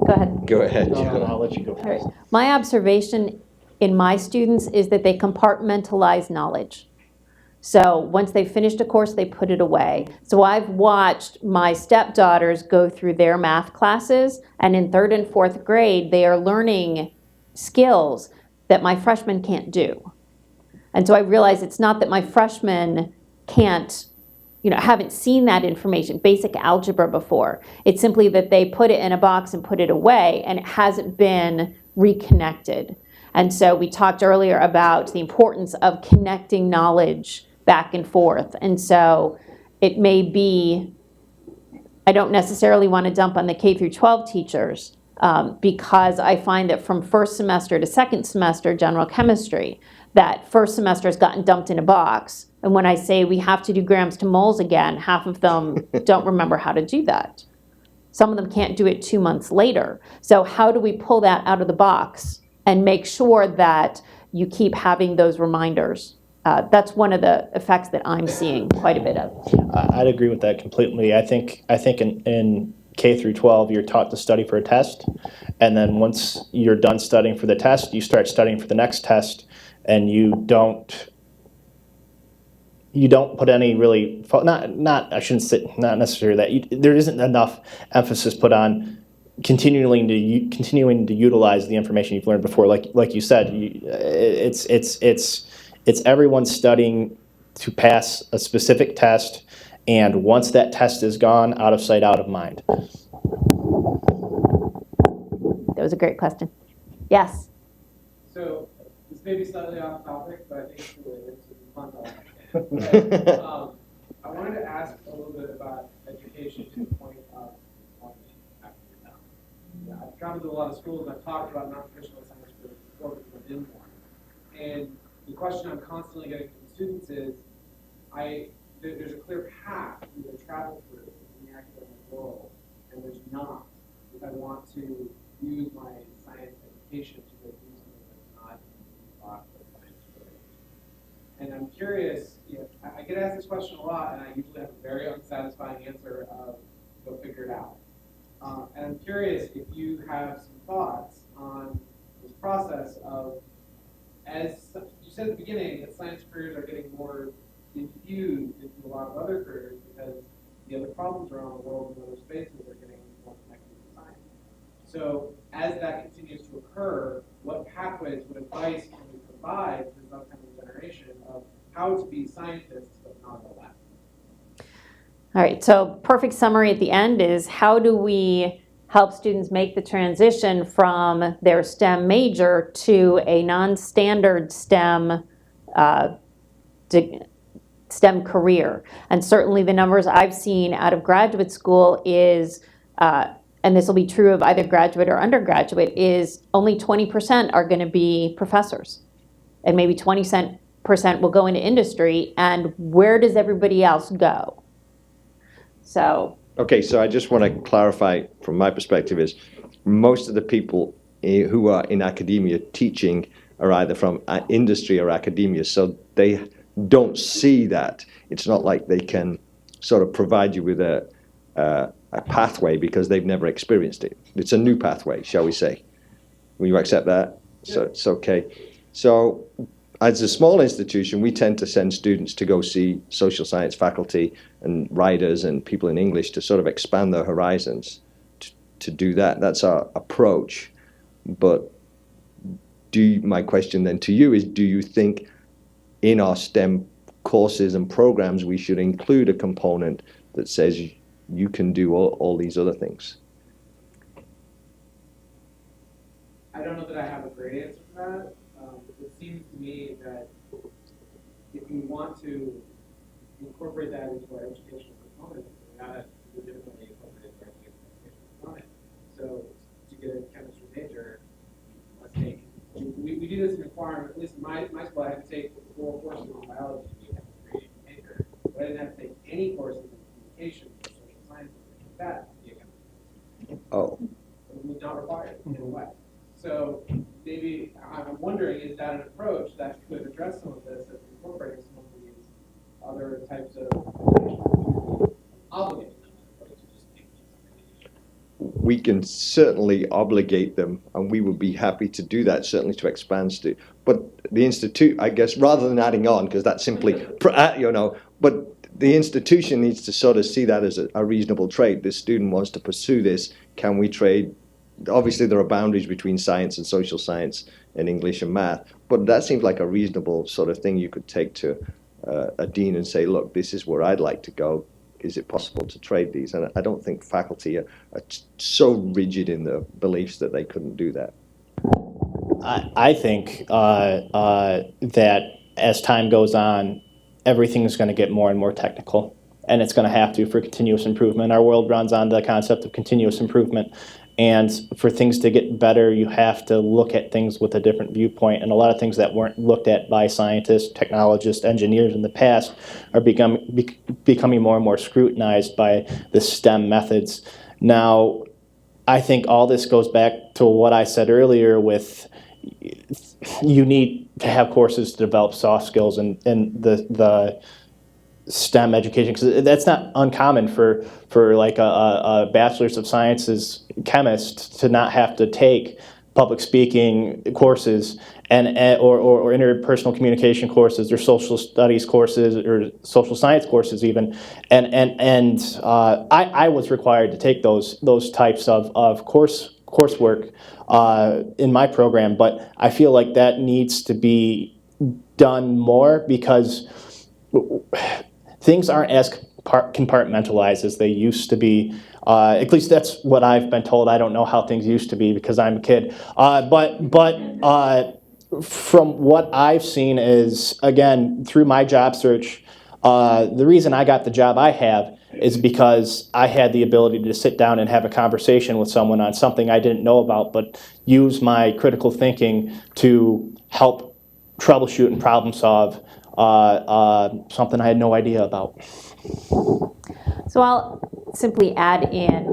Go ahead.
Go ahead,
No,
Joe.
I'll let you go
All right.
first.
My observation in my students is that they compartmentalize knowledge. So once they've finished a course, they put it away. So I've watched my stepdaughters go through their math classes, and in 3rd and 4th grade, they are learning skills that my freshmen can't do. And so I realize it's not that my freshmen can't, haven't seen that information, basic algebra before. It's simply that they put it in a box and put it away, and it hasn't been reconnected. And so we talked earlier about the importance of connecting knowledge back and forth. And so it may be, I don't necessarily want to dump on the K through 12 teachers because I find that from 1st semester to 2nd semester general chemistry, that 1st semester has gotten dumped in a box. And when I say we have to do grams to moles again, half of them don't remember how to do that. Some of them can't do it 2 months later. So how do we pull that out of the box and make sure that you keep having those reminders? That's one of the effects that I'm seeing quite a bit of.
I'd agree with that completely. I think in K through 12, you're taught to study for a test, and then once you're done studying for the test, you start studying for the next test, and you don't put any really not I shouldn't say not necessarily that there isn't enough emphasis put on continuing to utilize the information you've learned before. Like you said, it's everyone studying to pass a specific test, and once that test is gone, out of sight, out of mind.
That was a great question. Yes.
So this may be slightly off topic, but I think it's related to the fun topic. I wanted to ask a little bit about education to the point of employment after you're done. Yeah, I've traveled to a lot of schools and I've talked about non-traditional science programs within one. And the question I'm constantly getting from students is, there's a clear path to either travel through in the academic world, and there's not. If I want to use my science education to go do something that's not taught for science related. And I'm curious, I get asked this question a lot, and I usually have a very unsatisfying answer of go figure it out. And I'm curious if you have some thoughts on this process of, as you said at the beginning, that science careers are getting more infused into a lot of other careers because the other problems around the world and other spaces are getting more connected to science. So as that continues to occur, what pathways, what advice can we provide to this upcoming generation of how to be scientists but not all that?
All right, so perfect summary at the end is how do we help students make the transition from their STEM major to a non-standard STEM STEM career. And certainly the numbers I've seen out of graduate school is, and this will be true of either graduate or undergraduate, is only 20% are going to be professors. And maybe 20% will go into industry. And where does everybody else go? So.
Okay, so I just want to clarify from my perspective is most of the people who are in academia teaching are either from industry or academia, so they don't see that. It's not like they can sort of provide you with a pathway because they've never experienced it. It's a new pathway, shall we say. Will you accept that? So it's okay. So as a small institution, we tend to send students to go see social science faculty and writers and people in English to sort of expand their horizons to do that. That's our approach. But my question then to you is, do you think in our STEM courses and programs we should include a component that says you can do all these other things?
I don't know that I have a great answer for that. It seems to me that if we want to incorporate that into our educational component, we gotta legitimately incorporate it into our educational component. So to get a chemistry major, you must take
we do this in requirement, at least in my school, I had to take 4 courses in biology, creating paper, but I didn't have to take any courses in communication or social science, like that.
Oh.
It was not required in a way. So maybe I'm wondering, is that an approach that could address some of this, as incorporating some of these other types of obligating them as opposed to just taking something?
We can certainly obligate them, and we would be happy to do that, certainly to expand students. But the institute, I guess, rather than adding on, because that's simply, but the institution needs to sort of see that as a reasonable trade. This student wants to pursue this. Can we trade? Obviously, there are boundaries between science and social science and English and math, but that seems like a reasonable sort of thing you could take to a dean and say, look, this is where I'd like to go. Is it possible to trade these? And I don't think faculty are so rigid in their beliefs that they couldn't do that.
I think that as time goes on, everything is going to get more and more technical, and it's going to have to for continuous improvement. Our world runs on the concept of continuous improvement, and for things to get better, you have to look at things with a different viewpoint, and a lot of things that weren't looked at by scientists, technologists, engineers in the past are becoming more and more scrutinized by the STEM methods. Now, I think all this goes back to what I said earlier with you need to have courses to develop soft skills and the STEM education, because that's not uncommon for like a bachelor's of sciences chemist to not have to take public speaking courses or interpersonal communication courses or social studies courses or social science courses even, and I was required to take those types of coursework in my program, but I feel like that needs to be done more because things aren't as compartmentalized as they used to be. At least that's what I've been told. I don't know how things used to be because I'm a kid. But from what I've seen is, again, through my job search, the reason I got the job I have is because I had the ability to sit down and have a conversation with someone on something I didn't know about, but use my critical thinking to help troubleshoot and problem solve something I had no idea about.
So I'll simply add in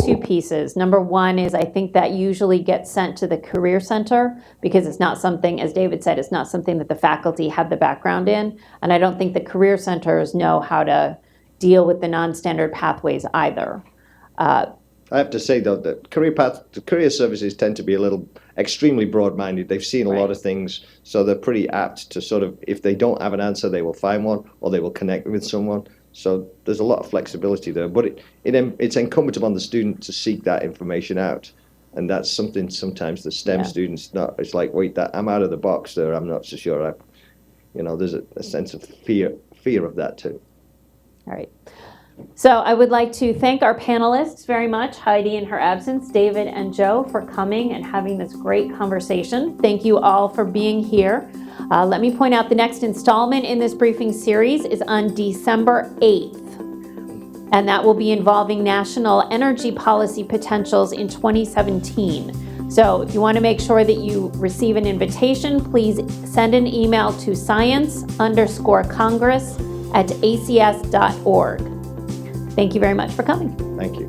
2 pieces. Number one is I think that usually gets sent to the Career Center because it's not something, as David said, it's not something that the faculty have the background in. And I don't think the Career Centers know how to deal with the non-standard pathways either.
I have to say, though, that the career services tend to be a little extremely broad-minded. They've seen a lot of things, so they're pretty apt to sort of, if they don't have an answer, they will find one or they will connect with someone. So there's a lot of flexibility there, but it's incumbent upon the student to seek that information out. And that's something sometimes the STEM students it's like, wait, I'm out of the box there. I'm not so sure. There's a sense of fear of that too.
All right. So I would like to thank our panelists very much, Heidi in her absence, David and Joe, for coming and having this great conversation. Thank you all for being here. Let me point out the next installment in this briefing series is on December 8th, and that will be involving national energy policy potentials in 2017. So if you want to make sure that you receive an invitation, please send an email to science_congress@acs.org. Thank you very much for coming.
Thank you.